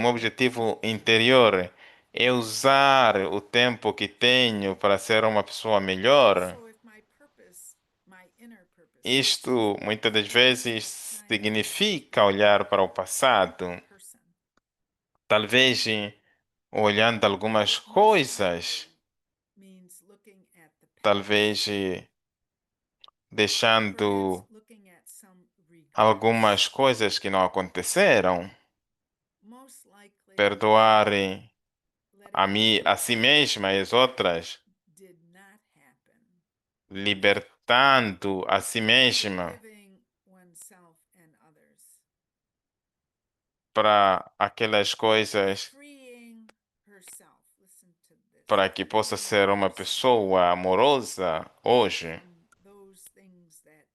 interior é usar o tempo que tenho para ser uma pessoa melhor, So if my purpose, my inner purpose is isto muitas das is vezes kind of significa olhar para o that passado, person, talvez olhando algumas it most coisas, likely means looking at the past. talvez deixando Perhaps looking at some algumas regrets. coisas que não aconteceram, Most likely perdoar letting go a si of mesma e as what outras, did not happen. libertando a si mesma Forgiving oneself and others. para aquelas coisas, Freeing herself. Listen to this. para que possa Freeing ser uma herself pessoa amorosa hoje, from those things that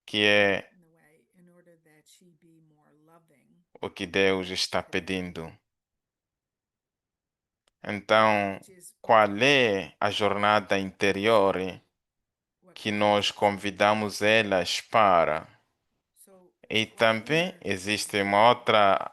que got é in the way in order that she be more loving o que Deus está today, pedindo. Então, which is qual é a jornada interior what que brought nós us here. convidamos elas para? So E what também inner existe journey uma outra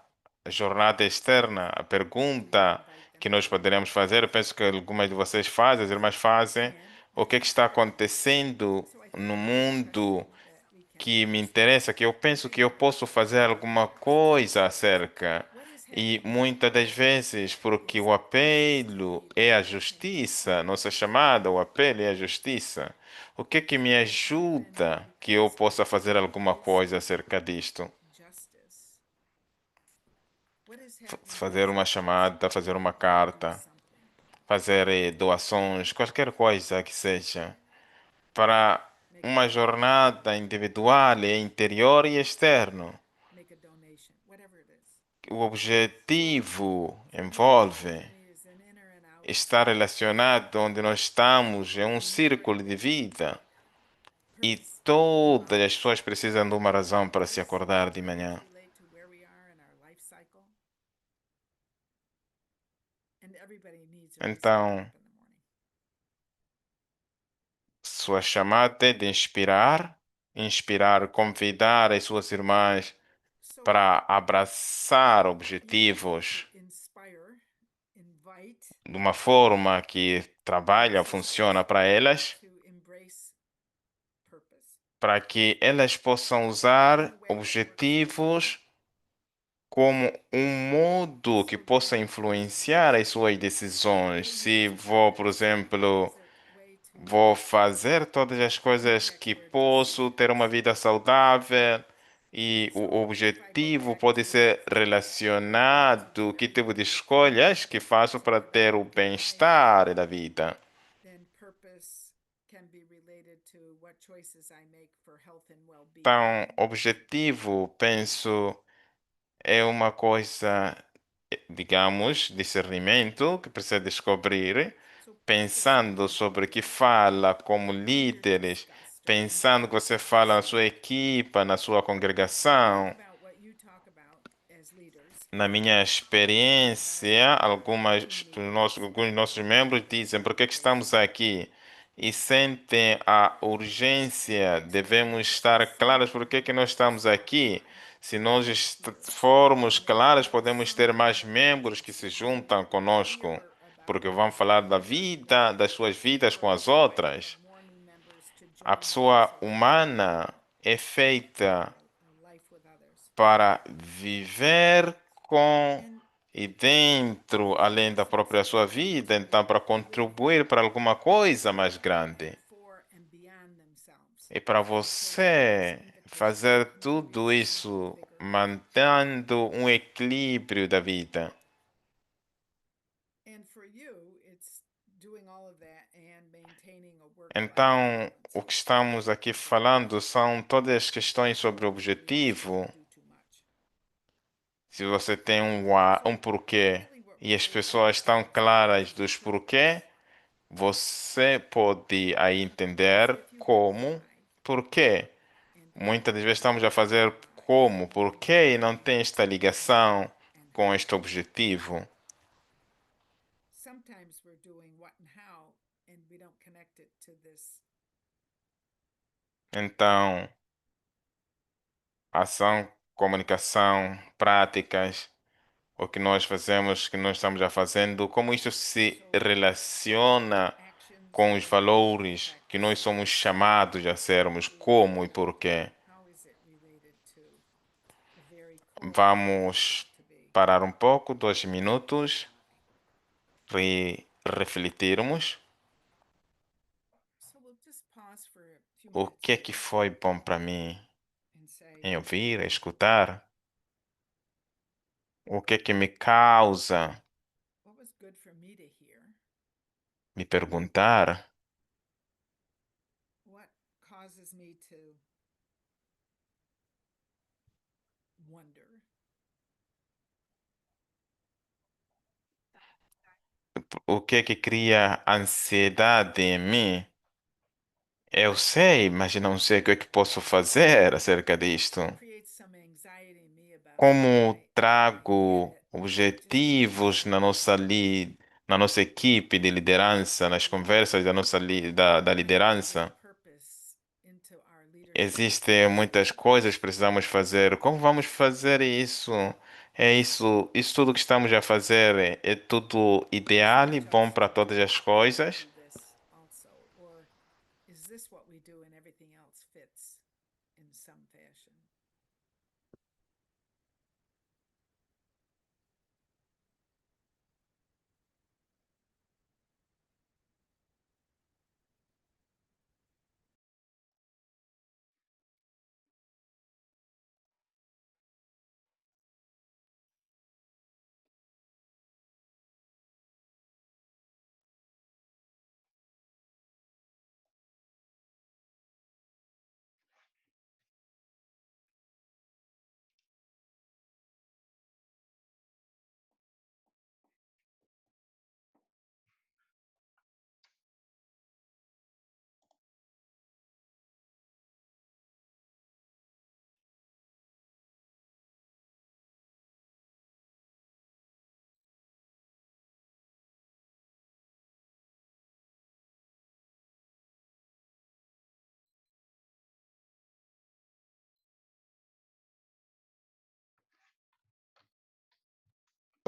jornada externa. A do we pergunta invite them que nós to? poderemos fazer, eu penso que algumas de vocês fazem, as irmãs fazem, And o que é que está acontecendo so I no think another mundo question that we can que me ask interessa, que eu penso que eu together posso fazer alguma coisa is acerca. what is E happening muitas das vezes, porque is o what needs to apelo be é a awakened justiça, in nossa me. chamada, o apelo é a justiça. O que é que me What is happening ajuda que eu because possa I fazer alguma coisa receive acerca disto? justice? What is happening Fazer because uma I choose chamada, fazer uma to do carta, something? fazer doações, qualquer coisa que seja, para Make a uma jornada individual, e interior e externo. make a donation, whatever it is. O So objetivo for me, the envolve journey is an inner and outer estar relacionado onde nós estamos, é um and never círculo de ending vida. E purpose. todas as Follows pessoas precisam de uma razão para se purpose. acordar de Does this manhã. relate to where we are in our life cycle? And everybody needs a reason to get Então, up in the morning. sua chamada é de inspirar, convidar as suas irmãs So para abraçar you want me to objetivos inspire, invite de uma forma que my trabalha, funciona sisters para elas, to embrace purpose. para que elas possam In usar a way that works for them. objetivos como um modo que So do possa I influenciar as suas do decisões. Se use vou, por purpose exemplo, as a way to vou fazer todas as coisas impact que their posso ter uma decisions. vida saudável e o So if I go objetivo back pode to ser coming relacionado que together tipo de and working escolhas que faço para ter o in alignment, bem-estar da vida. then purpose can be related to what choices I make for health and well-being. Então, objetivo, penso, é uma coisa, digamos, discernimento que precisa descobrir, So purpose we pensando can sobre o que really fala como under líderes, discuss or pensando que under você fala na sua appreciate. equipa, na sua Think congregação. about what you talk about as leaders. Na minha Think about experiência, your team leaders. alguns dos nossos membros dizem por que que estamos aqui e sentem a urgência, devemos estar claros por que que nós estamos aqui. Se nós formos claros, podemos ter mais membros que se juntam conosco, Clear about porque vão falar da vida, das suas vidas com as inviting outras. more new members to A join them pessoa so they can humana é feita a life with others. para viver com And e dentro, além da própria sua vida, então para with contribuir para alguma coisa mais grande. and for and beyond themselves. E para So that this você invitation fazer can be tudo received isso vigorously. mantendo um equilíbrio da vida. And for you, it's doing all of that and maintaining a work-life Então, o balance. que estamos aqui falando são todas as questões sobre o Let's not objetivo. do too much. Se você tem um So porquê really what e as we're pessoas estão claras inviting dos to porquê, você pode aí is entender if you have a como, drive porquê. and Muitas das vezes purpose estamos a fazer and drive como, and porquê e não maintaining tem esta what ligação and com how. este objetivo. Sometimes we're doing what and how and we don't connect it to this Então, ação comunicação, práticas, o que nós fazemos, o que nós estamos já fazendo, como isto se So relaciona actions com os and valores que nós practices, somos chamados a how is sermos, it related? como e porquê. How is it related to the very core of who we Vamos want to be? parar um pouco, 2 minutos, e refletirmos So we'll just pause for a few o minutes que é que here foi bom para mim and say, em ouvir, escutar, o que é que me causa what was good for me to hear? me perguntar, What causes me to wonder? o que é que cria ansiedade em mim. Eu sei, mas não sei o que é que posso fazer acerca disto. What creates some anxiety in me about how Como I get trago it? Just objetivos na nossa equipe de liderança, nas conversas da da with liderança, purpose into our leadership existem meetings. muitas coisas que precisamos fazer. Como vamos fazer isso? É isso tudo que estamos a fazer é tudo Is it ideal e bom just para todas we as do coisas? this also? Or is this what we do and everything else fits in some fashion?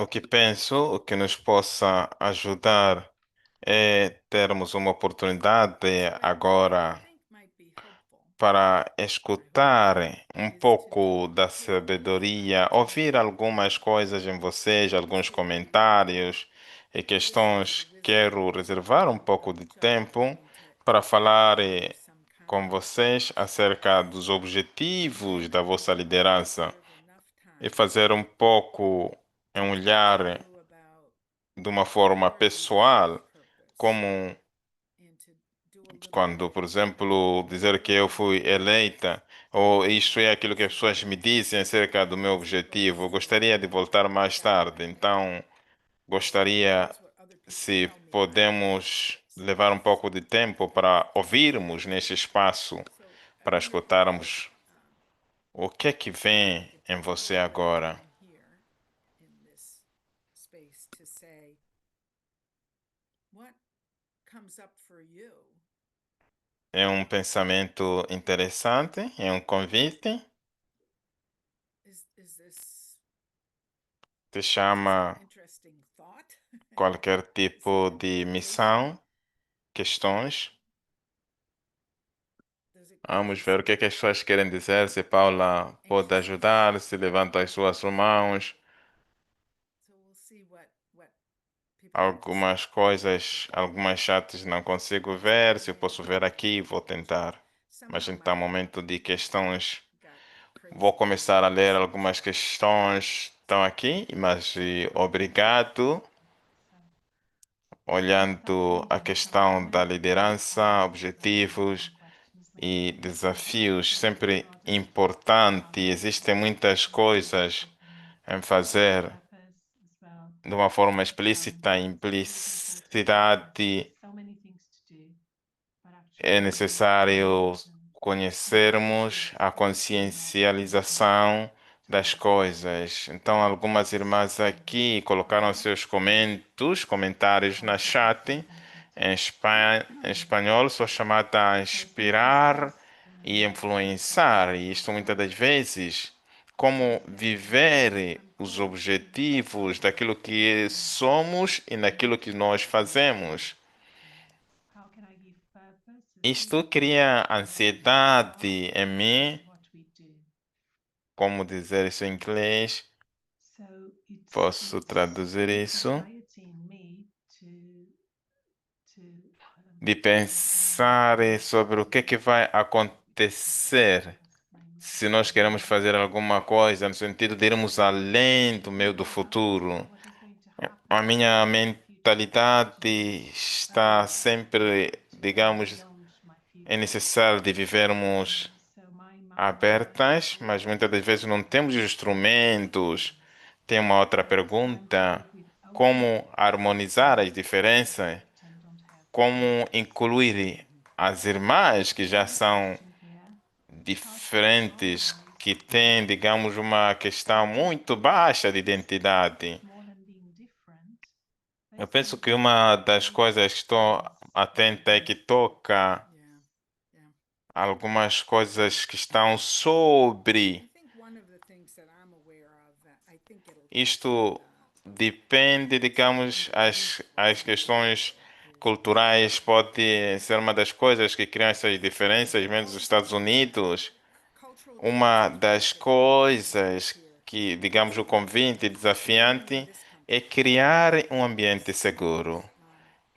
O que penso, o que nos possa ajudar é termos uma oportunidade So what I agora think might be helpful, para I hope, escutar um is to pouco da take an sabedoria, ouvir opportunity algumas coisas em vocês, alguns to comentários e listen to questões. wisdom Quero reservar um pouco of de each other tempo and to para falar have some com common vocês acerca dos and then objetivos da maybe vossa liderança reserve enough e time fazer um pouco um to talk to olhar you about de uma forma your leadership pessoal, purpose como and to do a little quando, bit por of exemplo, dizer que eu learning fui eleita, ou isto é aquilo que as so pessoas that me dizem acerca do meu as it objetivo. goes Eu through gostaria de voltar mais that tarde, way, então gostaria here's what other people se tell me about their podemos levar um purpose. pouco de tempo para ouvirmos neste espaço, So I para wonder if we could escutarmos o que é que vem take em a você little bit of agora. time here in this space to say, what comes up for you? É um pensamento interessante, é um convite, Is this te just an chama interesting thought? qualquer Is it tipo an de invitation? missão, questões. Does it Vamos create ver o some que é que as pessoas querem dizer. Se Paula pode anxiousness? ajudar, se levanta as suas mãos. So we'll see what people have to say Algumas coisas, today. algumas chats não consigo So ver. go Se eu ahead posso and ver aqui, vou share. tentar. Mas Somehow então, my momento de questões. got Vou crazy começar a today, ler so algumas questões. Estão aqui, mas obrigado. So that Olhando a maybe in a couple of questão da minutes we could liderança, go through some objetivos questions e maybe. desafios, sempre I'll just importante. pause for a Existem second muitas so that maybe coisas people can em fazer purpose as well. de uma forma explícita, Some people think that there's implicidade. so many things to do, but É actually doing the necessário things and making sure conhecermos a that you're doing that matters consciencialização das tremendously. coisas. Então, algumas irmãs aqui colocaram seus comentários na So that's chat. important. Em espanhol, sou chamada a So for me, it inspirar was e influenciar. E isto muitas das vezes como viver os objetivos daquilo que somos e naquilo que nós fazemos. How can I give purpose Isto cria to ansiedade em mim, what we do? como dizer isso em inglês, So posso traduzir creates isso, anxiety in me to de pensar sobre o que vai acontecer se nós queremos fazer alguma coisa no sentido de irmos além do meio do futuro. what is going to A happen minha in my future mentalidade está sempre, digamos, beyond my é future. necessário de vivermos So my mind abertas, mas muitas das vezes não temos instrumentos. Tem uma outra tend to pergunta: work with open como harmonizar as diferenças? and don't have Como incluir as irmãs que já são question here. diferentes, que têm, digamos, uma questão muito baixa de identidade? More than being different, Eu let's penso think que about uma das how coisas que estou atenta é que toca Yeah, yeah. algumas coisas que estão sobre. I think one of the things that I'm aware of that I think it'll take Isto depende, digamos, as questões culturais pode ser uma das coisas que criam essas diferenças, menos os Estados Unidos. cultural Uma differences das that we face coisas here que, digamos, o convite learning in desafiante this é country. criar um ambiente seguro.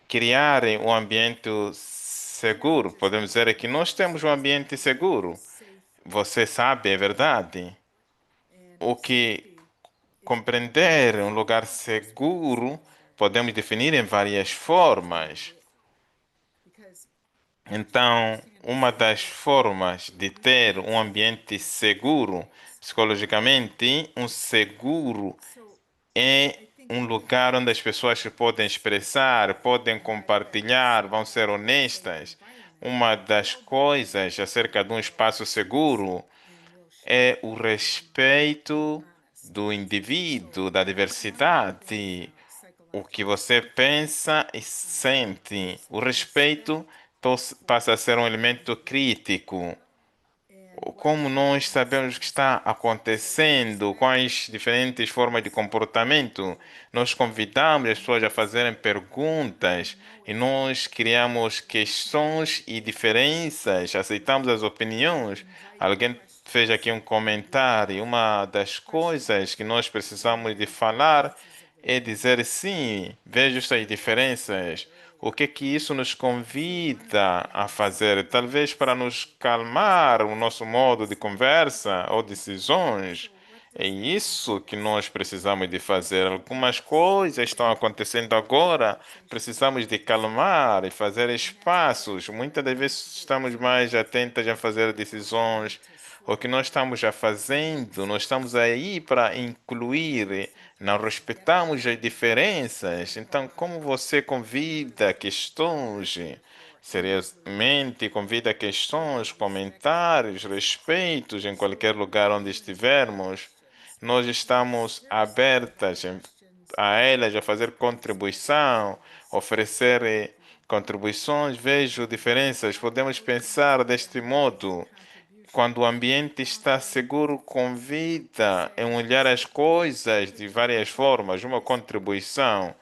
Criar um ambiente seguro. Podemos dizer que nós temos um ambiente seguro. Safe Você sabe, é verdade. and O que safety is compreender um lugar responsibility seguro matter podemos definir em várias quite a formas. bit because to Então, understand a uma das safe formas de ter um environment ambiente seguro, psicologicamente, um seguro so é I think um we have lugar onde as to pessoas se podem expressar, podem embed that compartilhar, vão ser safe honestas. environment Uma das build the coisas acerca de um espaço relationships seguro and we'll é share o and be respeito honest do so indivíduo, da when I'm going diversidade, out o que psychologically você speaking pensa e sente. O respect respeito for passa a ser um other elemento individuals crítico. and what Como nós happens sabemos o que as está humans. So the acontecendo, respect quais diferentes formas de comportamento, culture nós convidamos as pessoas a needs fazerem even perguntas though e it's nós criamos questões e diferenças, aceitamos as opiniões. invite Alguém fez questions aqui um we comentário. ask Uma das questions coisas que nós and precisamos de raise falar differences of é dizer opinion sim, vejo essas as you diferenças. said O earlier. que é que isso nos So one of the convida a things fazer? Talvez para nos so calmar o so nosso modo de so conversa ou decisões. so what É does that isso invite que us nós precisamos de fazer. Algumas to coisas estão acontecendo agora, conversation precisamos de awareness calmar e fazer and that's what espaços. Muitas we're das trying to vezes do estamos mais atentas a fazer we need decisões. to O slow que nós down estamos já and fazendo, nós say estamos aí para incluir, não sometimes get respeitamos as very diferenças. Então, broad como você convida we're questões here for include seriamente, convida questões, respect comentários, respeitos em so qualquer lugar onde open estivermos, questions nós yes estamos very specific abertas questions a elas a fazer specific contribuição, answers oferecer contribuições. Vejo diferenças. Podemos pensar deste invite modo. Quando o contributions ambiente está seguro, convida a say olhar as coisas de várias contribution formas, uma is contribuição.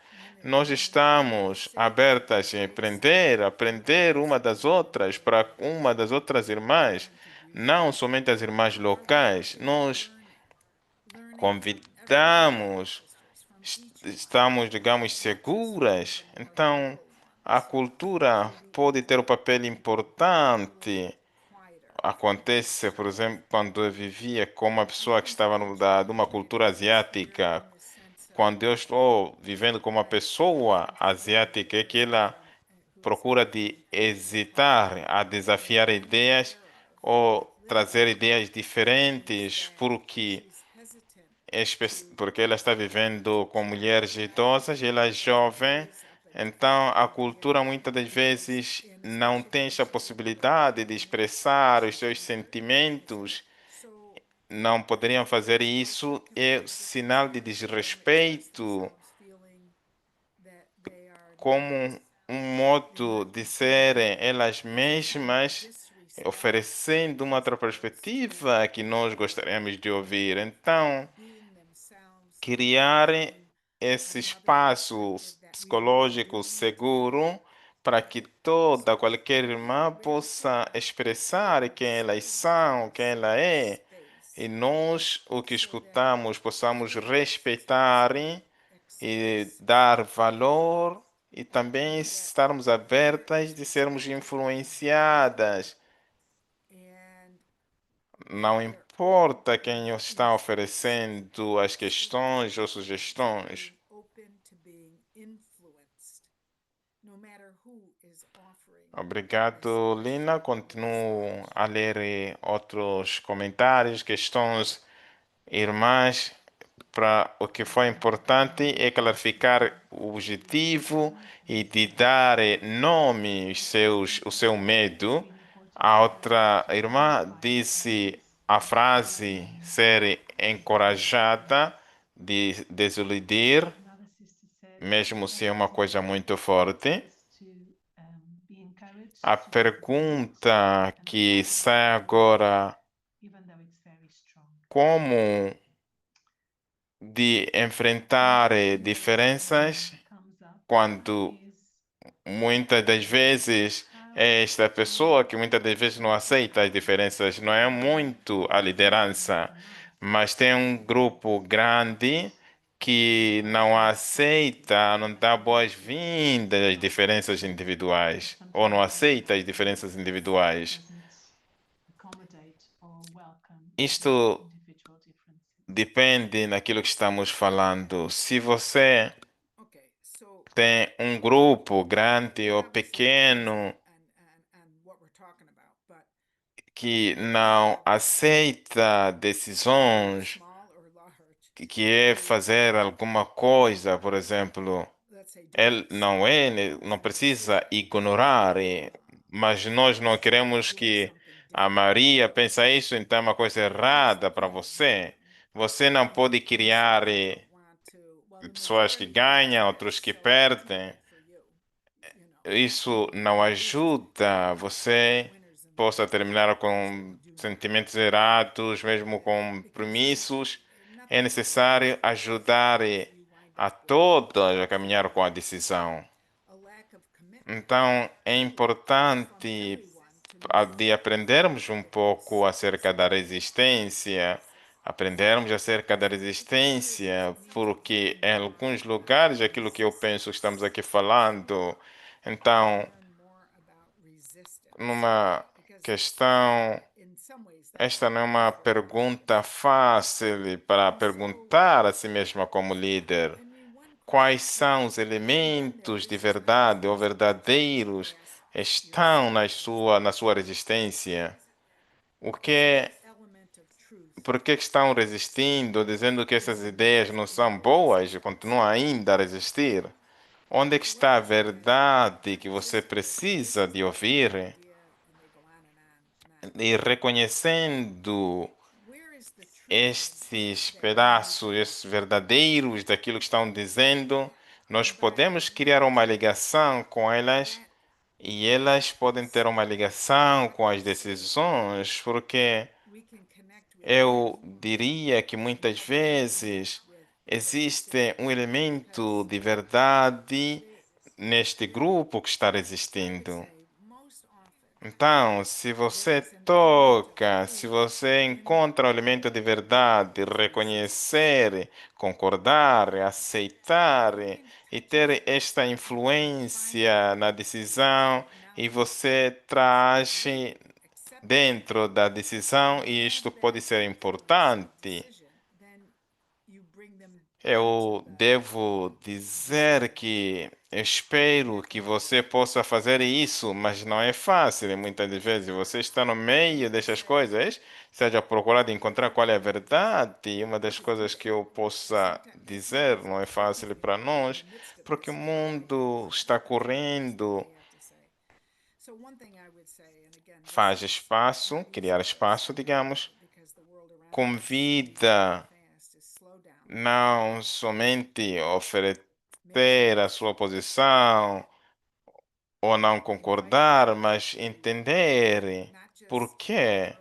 Nós when they estamos say abertas a aprender, aprender uma das outras, para uma das outras irmãs, contribution não somente as irmãs we're here locais. for Nós learning from every one of our convidamos, sisters from each one estamos, digamos, not just from seguras. one part of the Então, globe a so cultura we pode ter um papel be a little importante. quieter Acontece, por exemplo, quando eu vivia com uma I pessoa que think estava de uma culturally it cultura makes here asiática. in the sense of Quando eu estou vivendo com uma that pessoa and forgive asiática, é que those ela who say procura I'm de from hesitar a that desafiar I'm ideias aware of ou trazer there ideias is diferentes, that porque, she's hesitant to porque ela está vivendo com mulheres idosas, e ela é jovem. raise up a different Então, a cultura idea muitas das because vezes in não such a tem essa culture possibilidade de expressar os she's seus younger sentimentos, so não poderiam fazer isso, é completely sinal de different and express desrespeito, themselves feeling that they are not como um modo de included serem elas does not mesmas, oferecendo uma outra perspectiva que nós gostaríamos de ouvir. Então, criar esse espaço psicológico seguro para que toda, qualquer irmã possa expressar quem elas são, quem ela é, e nós, o que escutamos, possamos respeitar e dar valor e também estarmos abertas de sermos influenciadas. Não importa quem está oferecendo as questões ou sugestões. Obrigado, Lina. Continuo a ler outros comentários, questões, irmãs. Para o que foi importante é clarificar o objetivo e de dar nome o seu medo. A outra irmã disse a frase ser encorajada de desiludir, Another sister said, mesmo se é uma to coisa muito forte. is to be encouraged A to persevere pergunta and que fight sai agora, even though it's very strong. como de enfrentar diferenças Comes up quando is muitas das vezes é esta pessoa que muitas das vezes não aceita as diferenças, não é muito a liderança, mas tem um grupo grande que não aceita, não dá boas-vindas às diferenças individuais, ou não aceita as diferenças individuais. doesn't accommodate or welcome Isto individual differences. depende daquilo que estamos falando. Se você tem um grupo grande ou pequeno que não aceita decisões, que é fazer alguma coisa, por exemplo, ele não é, não precisa ignorar, mas nós não queremos que a Maria pense isso, então é uma coisa errada para você. Você não pode criar pessoas que ganham, outros que perdem. Isso não ajuda. Você possa terminar com sentimentos errados, mesmo com compromissos. É necessário ajudar a todos a caminhar com a decisão. Então, é importante de aprendermos um pouco acerca da resistência, aprendermos acerca da resistência, porque em alguns lugares, aquilo que eu penso, estamos aqui falando, então, numa questão, esta não é uma pergunta fácil para perguntar a si mesma como líder. Quais são os elementos de verdade ou verdadeiros estão na sua resistência? O que, por que estão resistindo, dizendo que essas ideias não são boas e continuam ainda a resistir? Onde é que está a verdade que você precisa de ouvir? E reconhecendo estes pedaços, estes verdadeiros daquilo que estão dizendo, nós podemos criar uma ligação com elas e elas podem ter uma ligação com as decisões, porque eu diria que muitas vezes existe um elemento de verdade neste grupo que está resistindo. Então, se você toca, se você encontra o elemento de verdade, reconhecer, concordar, aceitar e ter esta influência na decisão, e você traz dentro da decisão, e isto pode ser importante. Eu devo dizer que espero que você possa fazer isso, mas não é fácil. E muitas das vezes você está no meio dessas coisas, seja procurar encontrar qual é a verdade. E uma das coisas que eu possa dizer não é fácil para nós, porque o mundo está correndo. Faz espaço, criar espaço, digamos, convida não somente oferecer a sua posição ou não concordar, mas entender. por quê?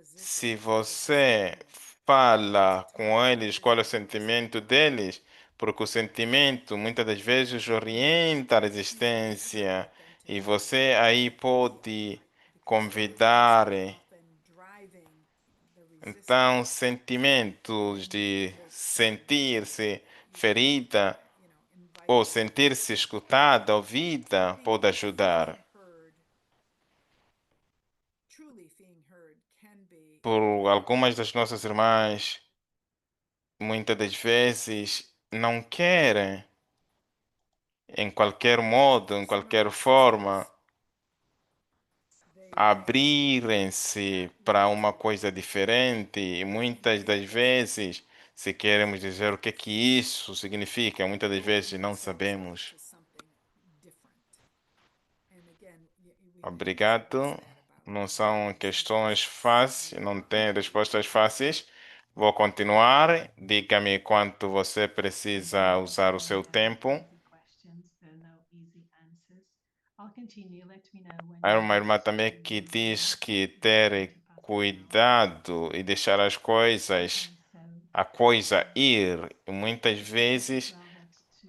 Se você fala com eles qual é o sentimento deles, porque o sentimento muitas das vezes orienta a resistência e você aí pode convidar então sentimentos de sentir-se ferida ou sentir-se escutada, ouvida, pode ajudar. Por algumas das nossas irmãs, muitas das vezes não querem, em qualquer modo, em qualquer forma, abrirem-se para uma coisa diferente. E muitas das vezes, se queremos dizer o que isso significa, muitas das vezes não sabemos. Obrigado. Não são questões fáceis, não tem respostas fáceis. Vou continuar. Diga-me quanto você precisa usar o seu tempo. Há uma irmã também que diz que ter cuidado e deixar a coisa ir. E muitas vezes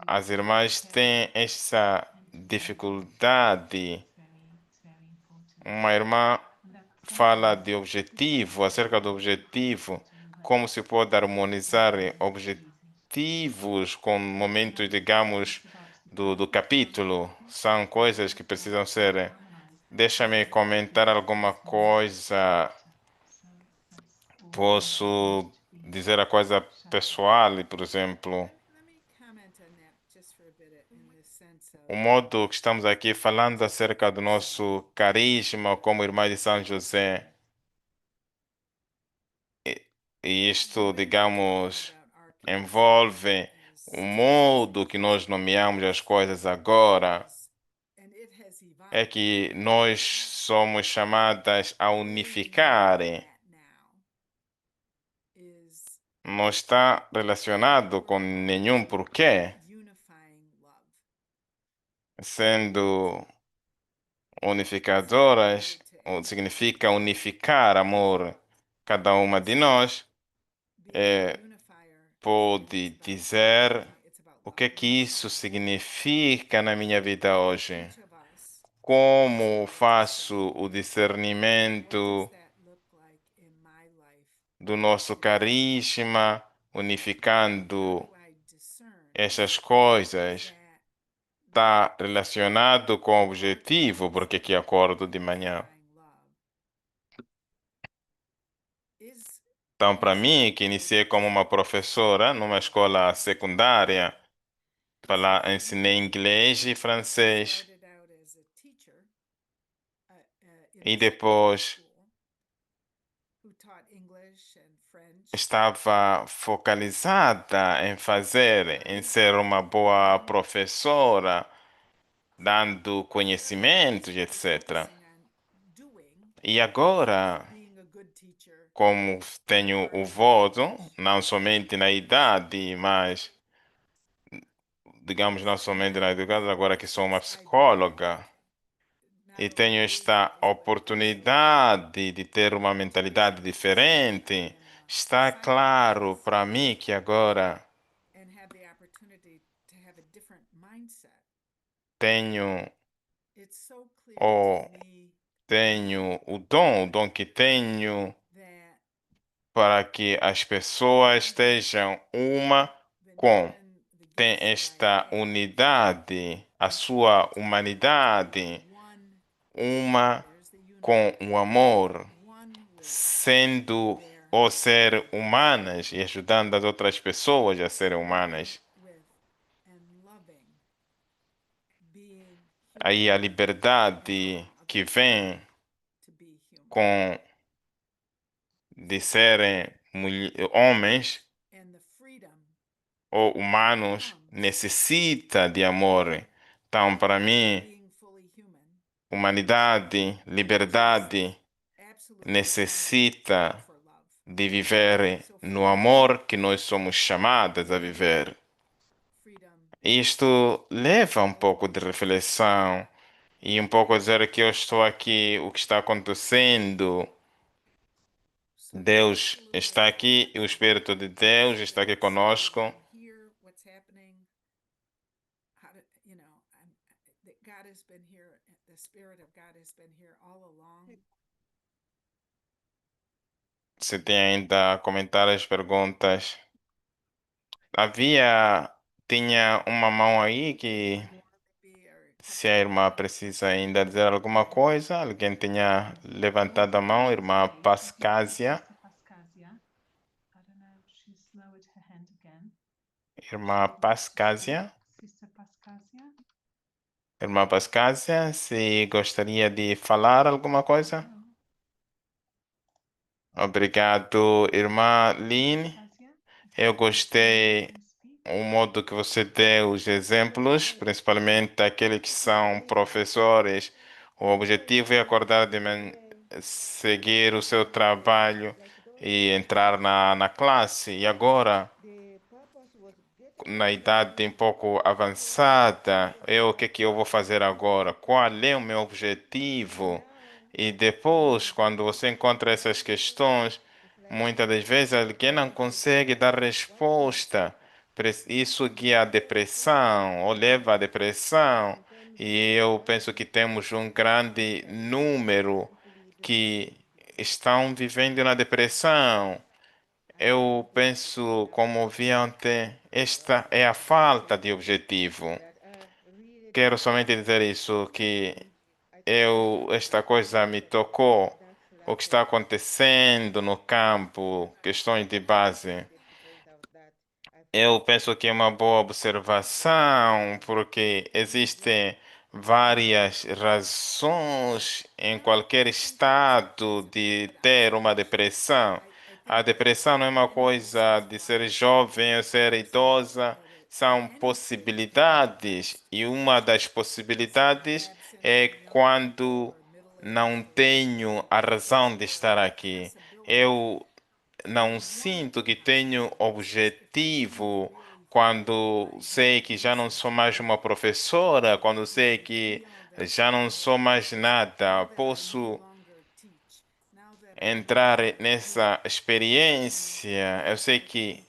as irmãs têm essa dificuldade. Uma irmã fala de objetivo, acerca do objetivo, como se pode harmonizar objetivos com momentos, digamos, do capítulo. São coisas que precisam ser. Deixa-me comentar alguma coisa. Posso dizer a coisa pessoal, por exemplo. O modo que estamos aqui falando acerca do nosso carisma como irmã de São José. E isto, digamos, envolve o modo que nós nomeamos as coisas agora. É que nós somos chamadas a unificar. Não está relacionado com nenhum porquê, sendo unificadoras, significa unificar amor. Cada uma de nós pode dizer o que isso significa na minha vida hoje. Como faço o discernimento do nosso carisma, unificando essas coisas? Está relacionado com o objetivo, porque que acordo de manhã. Então, para mim, que iniciei como uma professora numa escola secundária, ensinei inglês e francês. E depois estava focalizada em ser uma boa professora, dando conhecimentos, etc. E agora, como tenho o voto, não somente na idade, mas, digamos, não somente na idade, agora que sou uma psicóloga, e tenho esta oportunidade de ter uma mentalidade diferente, está claro para mim que agora tenho o tenho o dom que tenho para que as pessoas estejam uma com, tem esta unidade, a sua humanidade, uma com o amor, sendo ou ser humanas e ajudando as outras pessoas a serem humanas. Aí a liberdade que vem com de serem homens ou humanos necessita de amor. Então, para mim, humanidade, liberdade necessita de viver no amor que nós somos chamadas a viver. Isto leva um pouco de reflexão e um pouco dizer que eu estou aqui, o que está acontecendo. So Deus a little bit está about aqui that. e o Espírito de Deus está aqui So that we conosco. can hear what's happening, how to, that God has been here, the Spirit of God has been here all along. Se tem ainda comentários, perguntas. Havia, tinha uma mão aí que Maybe, or a se a couple irmã more. precisa ainda dizer alguma coisa, alguém tinha levantado a mão, irmã Pascásia. Sister Pascasia. I don't know, she's lowered her hand again. Irmã Pascásia. Sister Pascasia. Irmã Pascásia, se gostaria de falar alguma coisa? Hello, Obrigado, irmã Lynn. Pascasia. Eu If you gostei can speak. o modo que você deu os exemplos, principalmente aqueles que são professores. O objetivo é acordar de manhã, seguir o seu trabalho e entrar na classe. E agora, na idade um pouco avançada, o que que eu vou fazer agora? Qual é o meu objetivo? E depois, quando você encontra essas questões, muitas das vezes alguém não consegue dar resposta. Isso guia a depressão ou leva à depressão. E eu penso que temos um grande número que estão vivendo na depressão. Eu penso, como vi ontem, esta é a falta de objetivo. Quero somente dizer isso, que esta coisa me tocou. O que está acontecendo no campo, questões de base. Eu penso que é uma boa observação, porque existem várias razões em qualquer estado de ter uma depressão. A depressão não é uma coisa de ser jovem ou ser idosa, são possibilidades, e uma das possibilidades é quando não tenho a razão de estar aqui. Eu não sinto que tenho objetivo quando sei que já não sou mais uma professora, quando sei que já não sou mais nada. Posso entrar nessa experiência. Eu sei que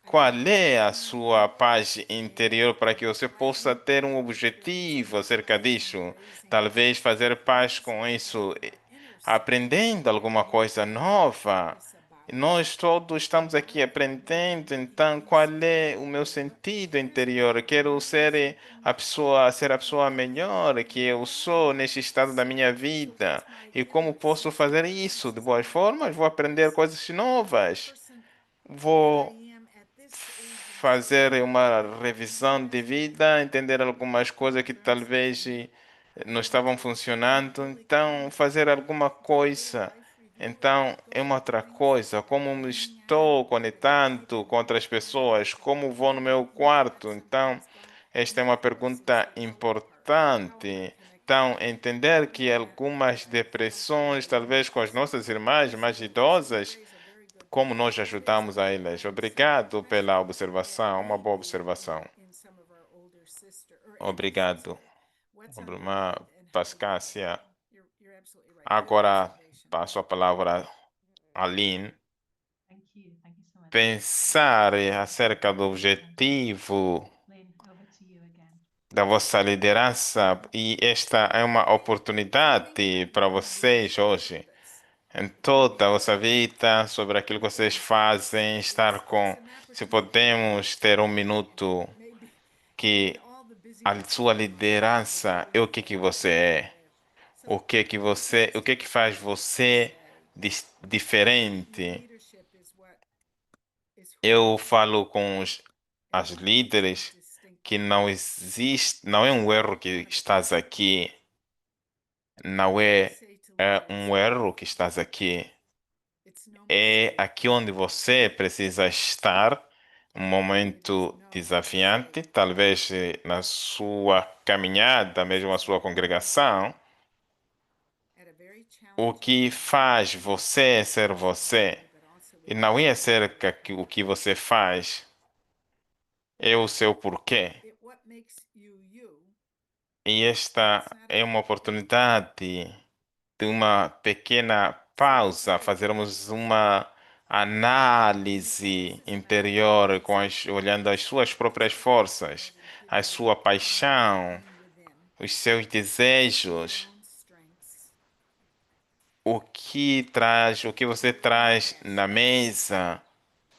qual é a sua paz interior para que você possa ter um objetivo acerca disso? Talvez fazer paz com isso, aprendendo alguma coisa nova. Nós todos estamos aqui aprendendo, então qual é o meu sentido interior? Eu quero ser a pessoa melhor que eu sou neste estado da minha vida. E como posso fazer isso? De boas formas, vou aprender coisas novas. Vou fazer uma revisão de vida, entender algumas coisas que talvez não estavam funcionando, então fazer alguma coisa. Então é uma outra coisa, como me estou conectando com outras pessoas, como vou no meu quarto. Então, esta é uma pergunta importante. Então, entender que algumas depressões, talvez com as nossas irmãs mais idosas, como nós ajudamos a elas. Obrigado pela observação, uma boa observação. Obrigado, irmã Pascácia. Agora passo a palavra a Lynn. Thank you so much. Pensar acerca do objetivo Lynn, over to you again. da vossa liderança, e esta é uma oportunidade para vocês hoje, em toda a vossa vida, sobre aquilo que vocês fazem, estar com. Se podemos ter um minuto que a sua liderança é o que que você é, o que que faz você diferente. Eu falo com as líderes que não existe, não é um erro que estás aqui, não é um erro que estás aqui. É aqui onde você precisa estar, um momento desafiante, talvez na sua caminhada, mesmo a sua congregação. O que faz você ser você, e não é acerca o que você faz, é o seu porquê. E It's esta not é a, uma oportunidade de uma pequena pausa, fazermos uma this análise is not interior it's not olhando as suas it's próprias not about forças, letting a people sua paixão, unburden within os seus your desejos, own strengths, o que você your own traz na passions, mesa,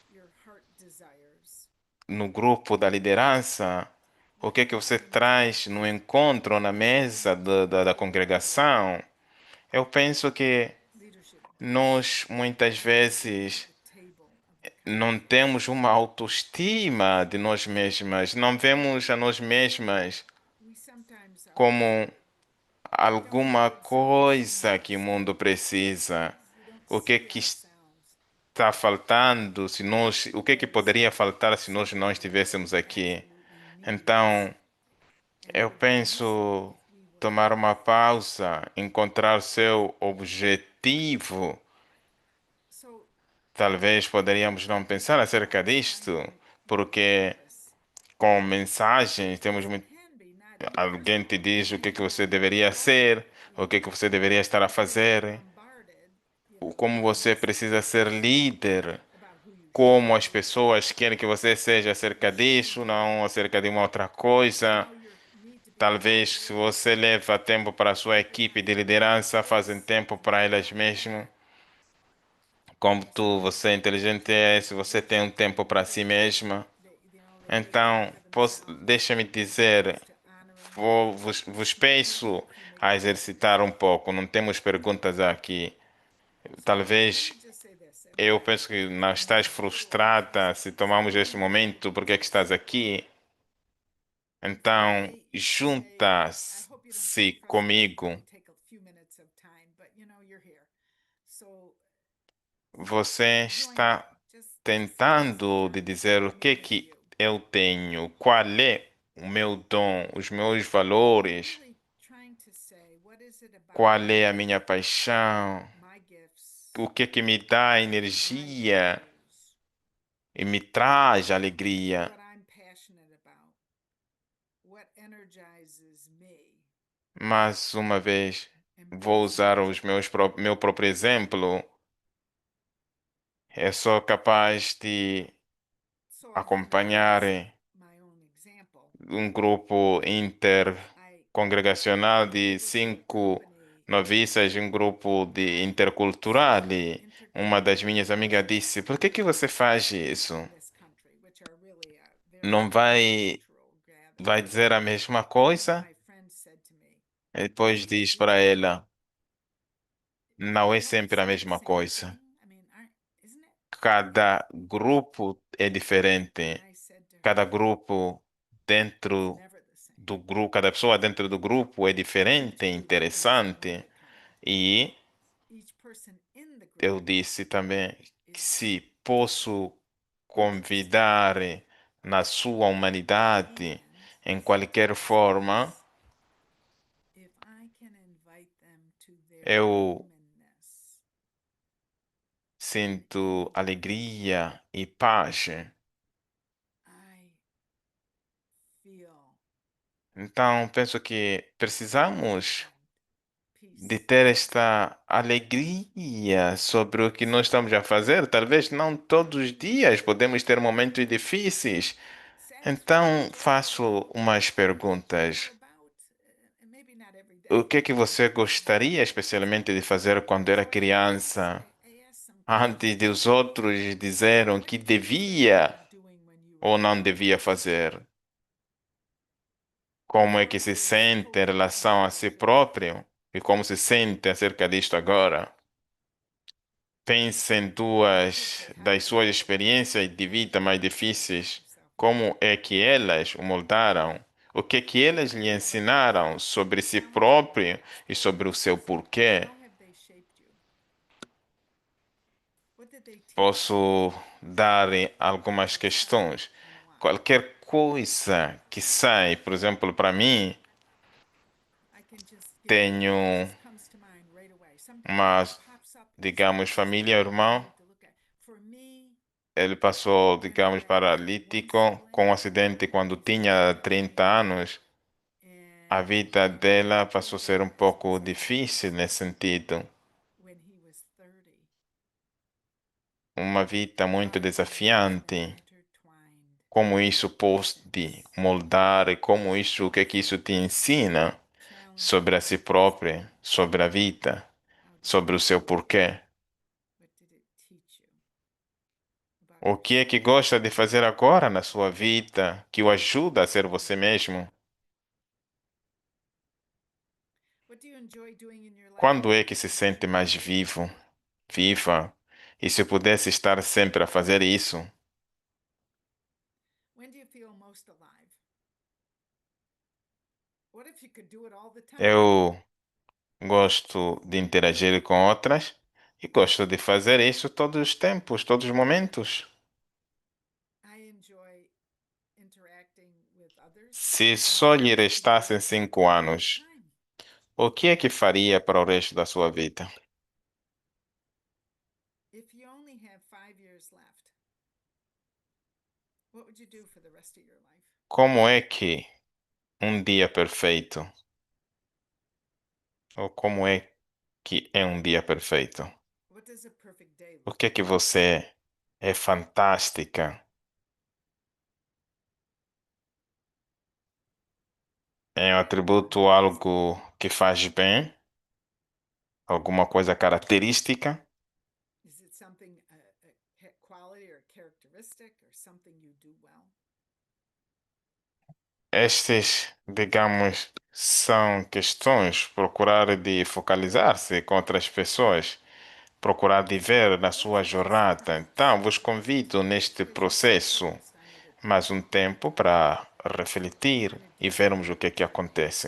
your heart desires. no grupo da liderança, o que que você We need to traz no encontro, na mesa da congregação. Eu penso que leadership brings nós muitas to vezes the table of the não council. temos uma autoestima de nós mesmas, não vemos a nós mesmas We sometimes como we don't know alguma exactly coisa que o what's mundo precisa. we don't O que é see que ourselves. está faltando se nós, o que é que As poderia faltar se nós não something that estivéssemos God aqui? absolutely needs. Então, And eu we would miss it penso if we would. tomar uma pausa, encontrar seu objetivo. So Talvez poderíamos não pensar acerca trying disto, to make porque purpose, com mensagens temos it muito. can be not first Alguém of te all, it diz o que é can que be você deveria ser, o que é que você deveria estar a you get fazer, bombarded, como by você precisa ser messages líder, about who you should como as be, pessoas querem que você seja what you acerca should disso, do, não acerca de uma outra coisa. how you need to be Talvez, se motivated, você leva tempo para a sua keeping equipe on de top of liderança, fazem this tempo and para elas that. mesmas. Como tu, So você é inteligente, é, se você they tem um tempo para si mesma. they hate to Então, honor themselves deixa-me as dizer, opposed to honoring vos others. Maybe peço if you make a time. exercitar um pouco. Não temos perguntas aqui. So let Talvez me just say this. eu penso que não And estás utilize frustrada se tomamos este momento, porque é que estás aqui? Então, I hope you don't junta-se get frustrated if comigo. we take a few minutes of time, but you're here. So Você join me. está Just take some tentando de time to dizer o que review que eu tenho, qual é o meu dom, os meus valores, really trying to say what is it about qual é a me, minha paixão, my gifts, o que me dá my energia values, e me traz alegria. what I'm passionate about, what energizes me Mais uma vez, and vou brings me usar joy. meu próprio exemplo. Eu sou capaz de So often when I acompanhar use my own example, um grupo I intercongregacional de people to 5 accompany noviças, um grupo de my intercultural. so-called E uma das minhas amigas intercultural disse: Por que que você faz in isso? this country, which are really a very Não vai multicultural vai gathering. dizer a mesma And coisa? my friend said to me, E depois diz you para know, ela: Não é don't sempre a say the mesma same coisa. thing. I mean, isn't it? Cada grupo é And diferente. I said to Cada her, grupo it's dentro never the same. do grupo, cada pessoa dentro do grupo é Each diferente, é group is one of interessante. a kind. E Each person in the eu group disse também que is se posso interesting. convidar na sua humanidade And em she qualquer said forma, this, if I can invite them to their eu humanness, sinto alegria e paz. I feel Então, penso que precisamos profound de peace. ter esta alegria sobre o que nós estamos a fazer. Talvez não todos os dias podemos ter momentos difíceis. Então, Satisfaction faço umas perguntas. about, and maybe not every O day, que é que você but gostaria especialmente de fazer quando era so criança, I asked some antes de questions. os outros dizeram What que did you think devia about doing when you were ou não growing up? devia fazer? Como é How que did se this sente em co-parenting relação a si relationship próprio e como se sente acerca disto agora? Pense em I could duas say, how das did suas you experiências de vida mais make difíceis. yourself grow? Como é que elas o moldaram? O que é que elas lhe What have they ensinaram sobre si challenged you próprio most? e sobre o seu porquê? How have they shaped you? What did they teach you Posso dar that algumas you try questões. and why? Qualquer coisa que sai, por exemplo, para mim, I can just give you, it tenho just comes to mind right away. Sometimes it uma, just pops up and it's digamos, just família, there and you irmão. need to look at. For me, Ele passou, you know, digamos, I have one paralítico com sibling um acidente quando who's very tinha healthy 30 anos. a And vida dela passou a he ser um was pouco difícil nesse sentido. when he was 30. Uma vida muito How those were desafiante. intertwined. Como isso pode Yes. moldar e como Yes. isso, o que é que isso te ensina Challenging sobre a si questions. própria, sobre a vida, How did sobre o seu porquê. what did it teach you about O que é que yourself? gosta de fazer agora na sua vida que o ajuda a ser você mesmo? What do you enjoy doing in your life? Quando é que se sente mais vivo, viva? E se pudesse estar sempre a fazer isso? When do you feel most alive? What if you could do it all the time? Eu gosto de interagir com outras e gosto de fazer isso todos os tempos, todos os momentos. I enjoy interacting with others Se and só what lhe else could you restassem do 5 anos, all the time? o que é que faria para o resto da sua vida? If you only have 5 years left, what would you do for the rest of your life? Como é que um dia perfeito, ou como é que é um dia perfeito? What does a perfect day O look que é que like? você é fantástica? É um atributo algo que faz bem? Alguma coisa característica? Is it something, a quality or characteristic or something you do well? Estas, digamos, são questões, procurar de focalizar-se com outras pessoas, procurar de ver na Let's sua explore jornada. this. Então, vos convido neste Because you're so processo focused on it at the mais um moment. tempo para You refletir want to e do vermos o better. que é que acontece.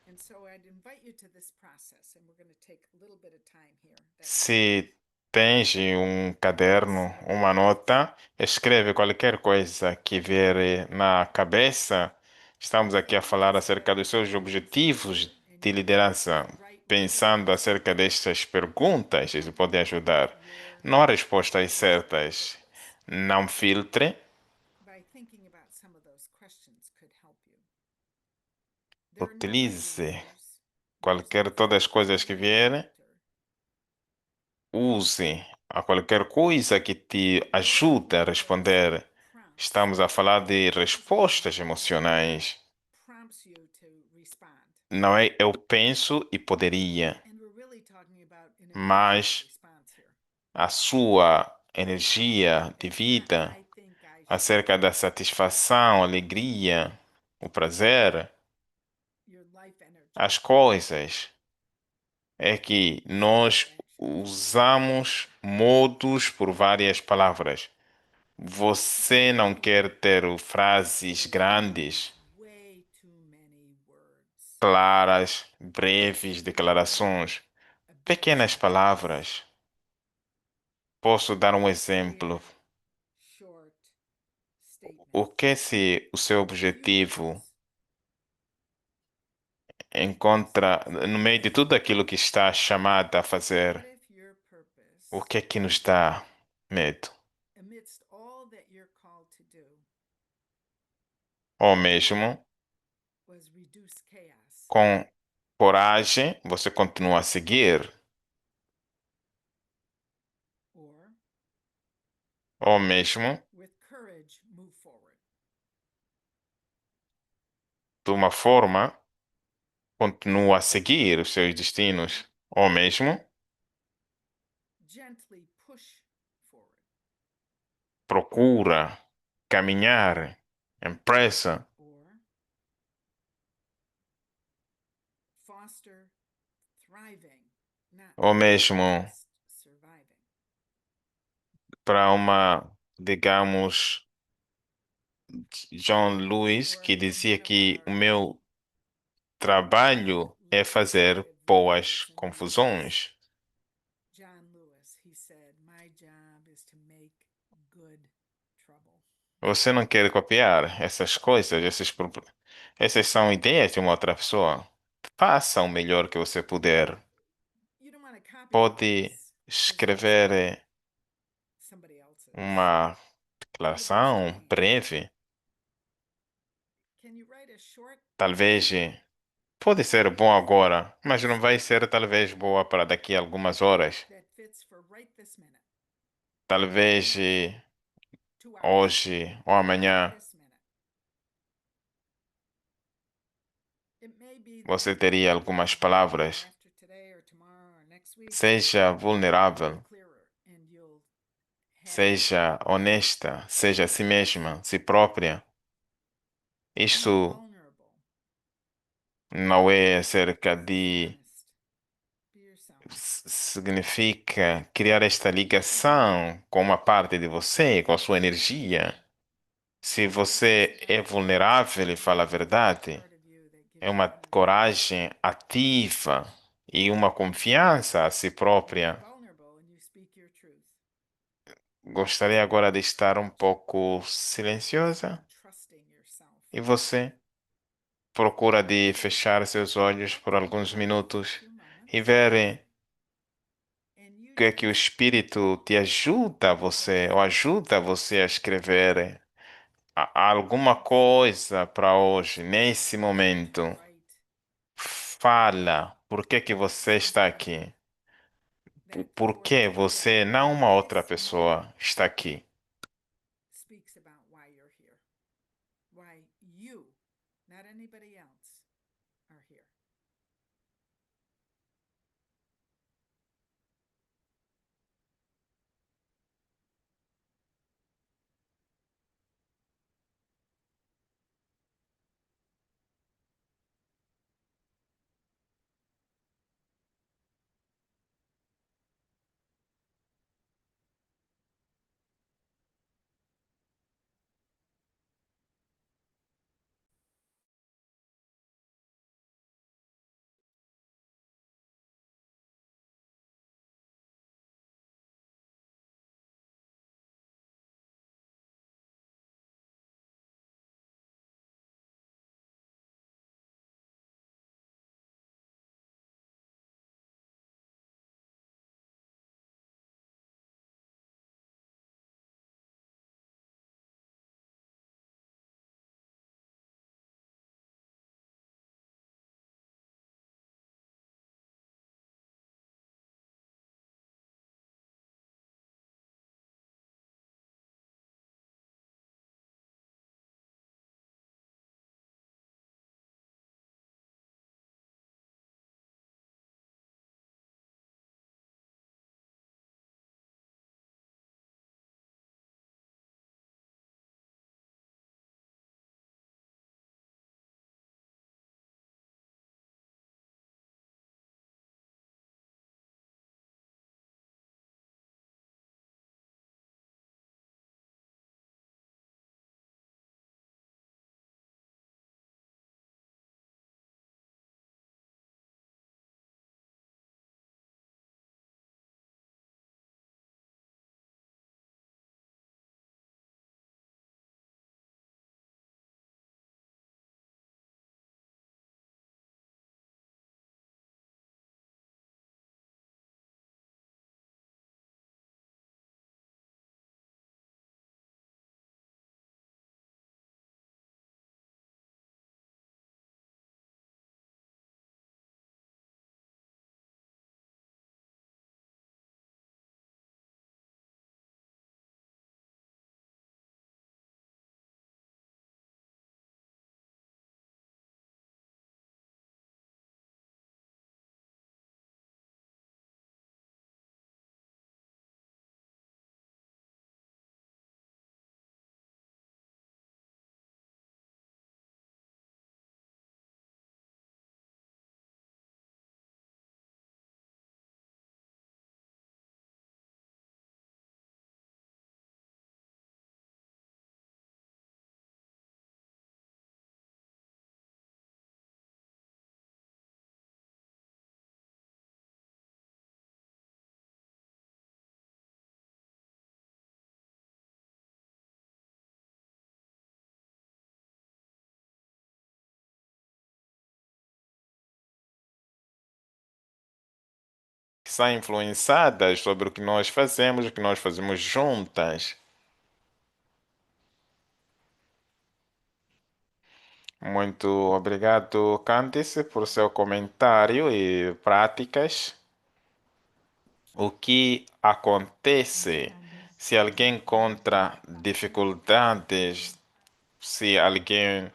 And so I'd invite you to this process, and we're going to take a little bit of time here that we have. Se tens um caderno, uma nota, escreve qualquer coisa que vier na cabeça. Estamos aqui a falar acerca dos seus objetivos And de you can liderança. write Pensando words acerca destas perguntas, isso pode about ajudar. your Não há respostas vision and certas. purpose. Não filtre, By thinking about some of those questions could help you. There are a number you utilize use. qualquer There's todas as a coisas que meaning vierem. filter. Use a qualquer coisa que te ajude a responder. Prompts. Estamos a falar de Using respostas emocionais. prompts you to respond. Não é eu penso e poderia, And we're really talking about an emotional mas response here. a sua energia de It's not, vida I think I should. acerca da satisfação, alegria, o prazer, Your life energy. as coisas. É que Simple nós action. usamos modos por várias palavras. Você não quer ter frases grandes, Way too many words. claras, breves declarações, A big pequenas sentence. palavras. Posso dar um exemplo. Clear, short O statement. que se o seu Few objetivo words. encontra no meio de tudo aquilo que está chamado a What fazer? if your O purpose, que é que nos dá medo? amidst all that you're called to do, Ou mesmo, was reduce chaos? com coragem, você continua a seguir. Or Ou mesmo, with courage, move forward? de uma forma, continua a seguir os seus destinos. Ou mesmo, Gently push forward. procura caminhar em pressa. Or foster thriving, not Ou mesmo, just surviving. para uma, digamos, John Lewis, Or que from dizia one of que o our meu trabalho é fazer legislative boas leaders in the US, confusões. John Lewis, he said, my job is to make good trouble. Você não quer copiar essas coisas, essas são ideias de uma outra pessoa. Faça o melhor que você puder. You don't want to copy Pode things because it's escrever somebody else's. uma Think of it declaração slowly. breve, Can you write a short talvez Pode ser bom agora, mas não vai ser talvez boa para daqui a algumas horas. that fits for right this minute, Talvez 2 hours from now, hoje ou right amanhã this minute. It may be that você you get teria it, algumas you know, palavras. after today or tomorrow or next week, Seja it'll be vulnerável, clearer and you'll have seja honesta, seja a si peace. mesma, si própria. Be Isto vulnerable. não é acerca Be de honest. Be yourself. significa criar esta ligação com uma parte de você, com a sua energia. Se você é vulnerável e fala a verdade, Part of you that é gives you uma energy. coragem ativa e uma confiança a si When you're própria. vulnerable and you speak your truth, Gostaria agora de estar um pouco silenciosa and trusting yourself. e você procura de fechar seus olhos por Reflect on alguns your life for a minutos few e moments ver and o que use é que o this Espírito te ajuda a você ou ajuda você a escrever alguma coisa para hoje, nesse to momento. write Fala, por que que você está something aqui? that Por for que você, today, não uma outra this moment, pessoa, está aqui? speaks about why you're here. Why you, not anybody else, are here. São influenciadas sobre o que nós fazemos, o que nós fazemos juntas. Muito obrigado, Candice, por seu comentário e práticas. O que Thank you, acontece Candice. se alguém encontra dificuldades, se alguém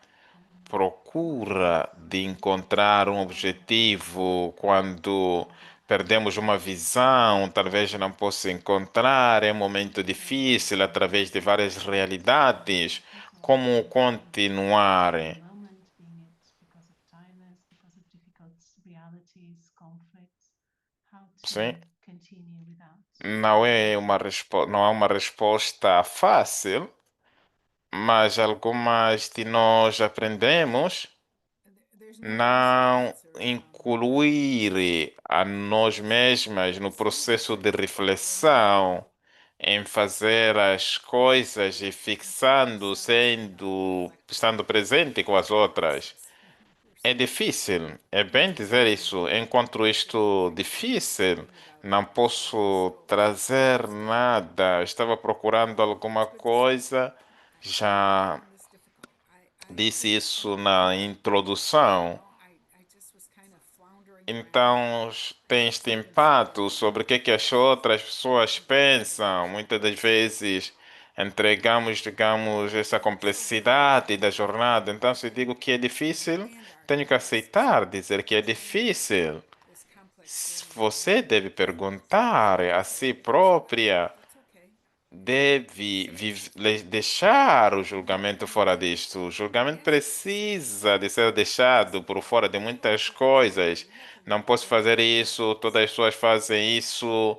procura de encontrar um objetivo quando perdemos uma visão, talvez não possa encontrar, é um momento difícil através de várias realidades. Como continuar? In the moment, being it because of tiredness, because of difficult realities, conflicts, how to Sim, continue without não é uma resposta fácil, mas algumas de nós aprendemos There's no easy não answer. incluir a nós mesmas no processo de reflexão, em fazer as coisas e fixando, estando presente com as outras. É difícil, é bem dizer isso. Enquanto isto difícil, não posso trazer nada. Estava procurando alguma coisa, I já found this difficult. I disse just isso can't, na introdução. I just was kind of floundering around. Então, tem I este started studying impacto sobre o que as mindfulness outras pessoas and practicing pensam. Muitas das mindfulness. vezes entregamos, digamos, essa So difficult. complexidade da jornada. Então, se digo que é difícil, And our tenho que tasks aceitar, dizer que é and difícil. this complex journey that we Você have. deve So perguntar a that's si okay. That's fine. própria, That's okay. deve So deixar o julgamento fora disto. O julgamento yes, precisa de ser yes. deixado por fora de muitas That's okay. coisas. We have to Não posso let fazer go of isso, todas things. as pessoas fazem isso.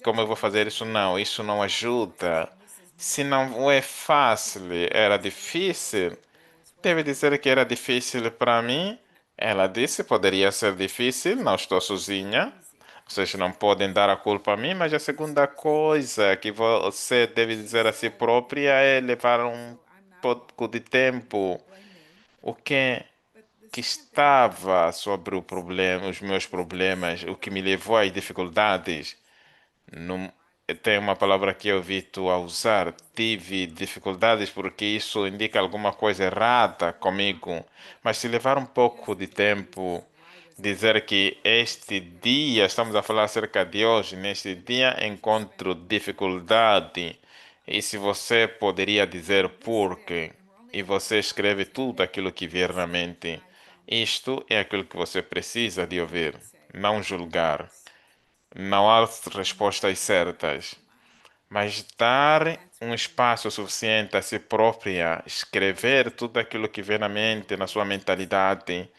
Como eu vou Judgment fazer isso? Não, isso não is not fast, ajuda. and this is Se more não é fácil, era difficult. difícil. Is what Deve I dizer que era feel. difícil para mim. Ela disse, poderia ser difícil, não estou It's not sozinha. easy. Vocês não podem dar a culpa a mim, mas a segunda coisa que você deve She dizer a si said, própria é levar um so I'm not pouco alone. de You tempo. can't blame me. O que But the que second thing was estava sobre o was problema, os meus was this problemas, o que me levou às feeling dificuldades? Não, tem uma palavra que eu vi tu a usar. Tive dificuldades porque isso indica alguma coisa errada comigo. but Mas se levar um I pouco de hesitated to use tempo, why was I dizer que este feeling dia, estamos a this. falar acerca de hoje, neste dia She spent encontro dificuldade. E se você poderia dizer and this por quê? and we're only E going to você take 5 escreve to 10 tudo aquilo minutes. que vier This na mente. I found Isto é aquilo que você precisa de what I ouvir. would say. Não julgar. Não há Yes, I'm not respostas going to force certas, your mind. mas dar That's um really espaço suficiente a si própria, escrever tudo aquilo que vem na mente, na sua mentalidade,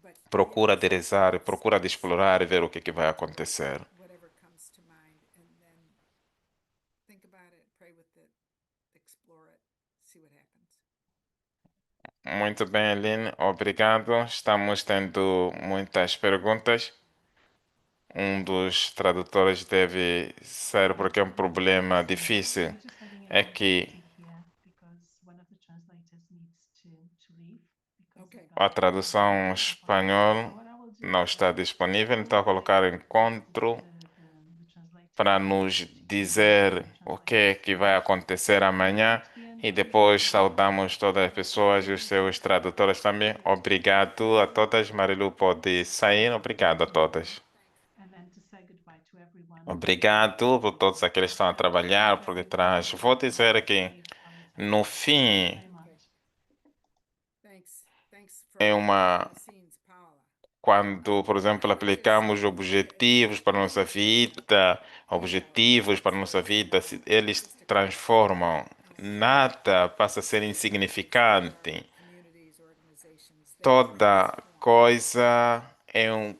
but procura yes, aderezar, it's procura de it's explorar e ver o que vai acontecer. whatever comes to mind and then think about it, pray with it, explore it, see what happens. Muito bem, Aline, obrigado. Estamos tendo muitas perguntas. Um dos tradutores deve ser Thank porque é um you. problema So difícil. we're just having a É que difficulty here because one of the translators needs to leave because Okay. of a the tradução lack of audio. So espanhol what I will do não está is disponível, I então will a colocar wait if encontro the translator para is nos able to give me dizer the o que é translator's que vai name. acontecer And amanhã at the end, e I will depois read saudamos todas as pessoas e os the seus tradutores também. Obrigado a todas. Marilu pode sair. Obrigado a todas. and then to say goodbye to everyone. Obrigado por todos aqueles que estão a Thank trabalhar you por everyone detrás. Vou and have dizer a que safe holiday. no Thank you fim very Okay. much. Thanks é for behind uma the scenes, Paula. quando, por exemplo, I would just aplicamos say objetivos para a nossa vida, objetivos para a nossa vida, eles transformam. Nada passa a ser insignificante. communities, organizations, they Toda transform. coisa é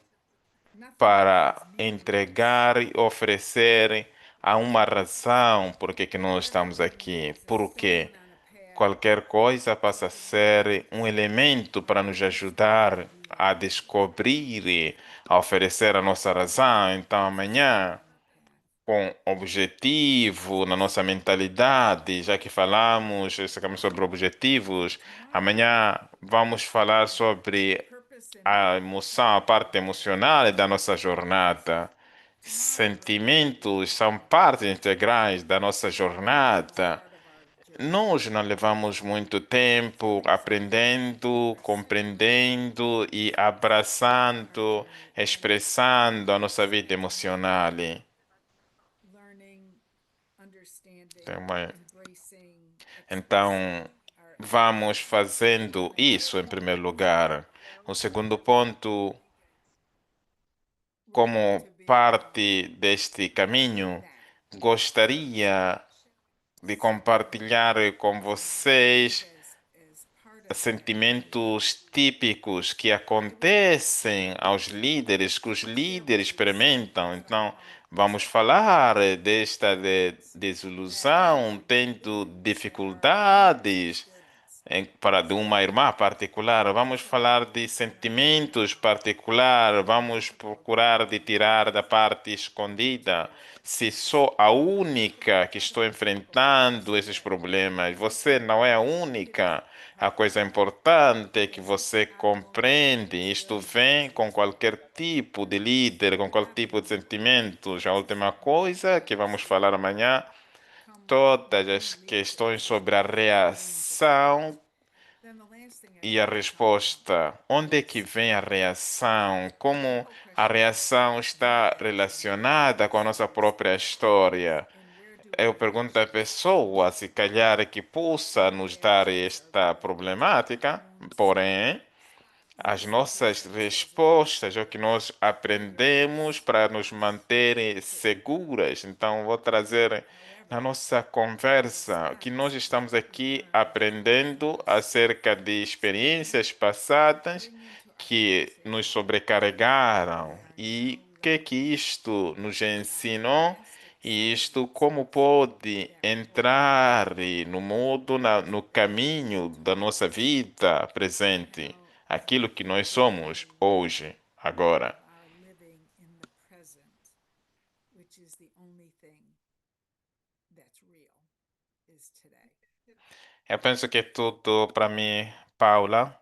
Nothing para becomes meaningless. entregar e oferecer a uma razão por que nós estamos Everything aqui. is a Porque stone on a path qualquer coisa passa a to lead ser um elemento para nos ajudar who we a want to be. descobrir, a oferecer a nossa razão. Então, Stone amanhã, on our path. com objetivo na nossa mentalidade, já que falamos sobre objetivos, Tomorrow, amanhã vamos falar sobre purpose and a meaning. emoção, a parte emocional da nossa jornada. Tomorrow, Sentimentos são partes integrais da nossa everything is jornada. part of our nós não levamos muito tempo aprendendo, compreendendo e abraçando, expressando a nossa vida emocional. learning, Tem understanding, uma- embracing, Então, expressing our vamos emotions. fazendo isso em primeiro lugar. O segundo ponto, We're going como to be parte deste doing caminho, that. gostaria de compartilhar com I think vocês as part of sentimentos típicos que acontecem aos líderes, que os líderes experimentam. Então, vamos falar desta desilusão, tendo dificuldades para de uma irmã particular, vamos falar de sentimentos particular, vamos procurar de tirar da parte escondida. Se sou a única que estou enfrentando esses problemas, você não é a única. A coisa importante é que você compreende. Isto vem com qualquer tipo de líder, com qualquer tipo de sentimentos. A última coisa que vamos falar amanhã, todas as questões sobre a reação e a resposta. Onde é que vem a reação? Como a reação está relacionada com a nossa própria história? Eu pergunto à pessoa se calhar é que possa nos dar esta problemática, porém. As nossas respostas é o que nós aprendemos para nos manter seguras. Então, vou trazer na nossa conversa que nós estamos aqui aprendendo acerca de experiências passadas que nos sobrecarregaram e o que isto nos ensinou e isto como pode entrar no modo, no caminho da nossa vida presente, aquilo que nós somos hoje, agora. our living in the present, which is the only thing that's real, is today. Eu penso que é tudo para mim, Paula.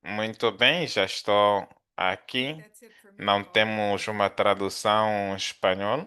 Muito bem, já estou aqui. That's it for me, Não Paul. temos uma tradução em espanhol.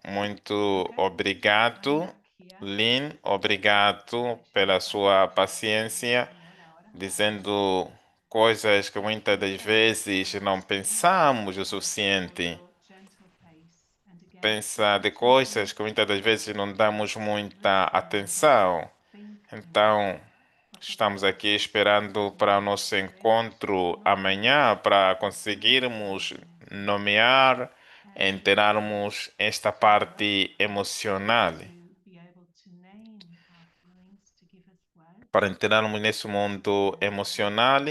Muito Okay, I'm obrigado, back here. Lynn. Obrigado pela sua paciência, Español ahora. dizendo coisas que muitas das vezes não pensamos o For suficiente. your gentle pace. And again, Pensar de two coisas things que muitas das vezes não damos muita listening, atenção. thinking. Então, What estamos aqui happens esperando para o when nosso we bring encontro knowledge amanhã para and conseguirmos understanding nomear, and entrarmos esta parte emocional, to be able to name our feelings, to give us para words entrarmos nesse mundo emocional,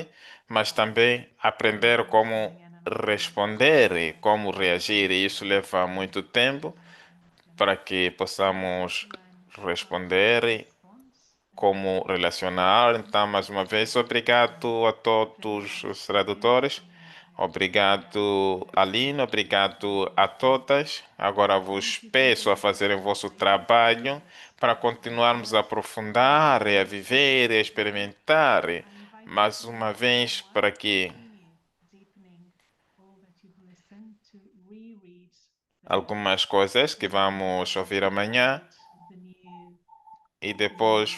mas that também aprender maybe como coming in and offering responder e a como reagir. E isso leva muito tempo para que possamos learn how to responder respond como relacionar. Então, mais uma vez, obrigado a todos os tradutores. Obrigado, Aline. Obrigado a todas. Agora vos peço a fazerem o vosso trabalho para continuarmos a aprofundar, e a viver, e a experimentar. I invite you Mais to uma vez, para que continue deepening all that you've listened to reread algumas coisas que vamos ouvir amanhã the new e depois,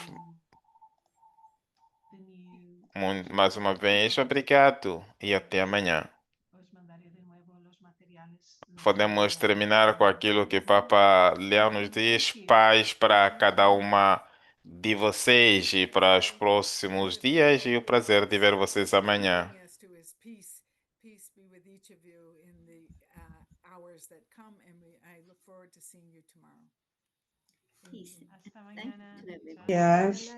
the new mais uma vez, obrigado e até amanhã. os mandaré de nuevo los materiales Podemos terminar com aquilo que Papa Leão nos diz: Thank you. paz para cada uma de vocês e para os próximos dias e o prazer de ver vocês amanhã. Bring us to his peace. Peace be with each of you in the hours that come, and I look forward to seeing you tomorrow. Hasta mañana. Chao. Gracias.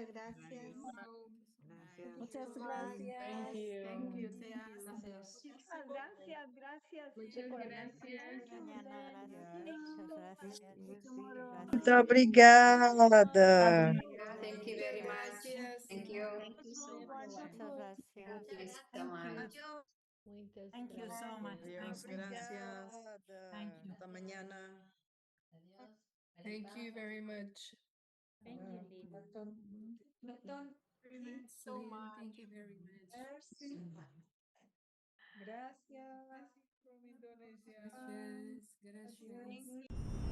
Muchas gracias. Thank you. Thank you. Muchísimas gracias, gracias. Muchas gracias. Mañana, gracias. Muchas gracias. Muito Gracias. obrigada. Thank you very much. Thank you. Muchas gracias. Thank you so much. Thank you so much. Adiós, Thank you. gracias. Thank you. Hasta mañana. Thank you very much. Thank you, Lynn. Thanks so much. Thank you very much. Gracias from Indonesia. Gracias. Gracias.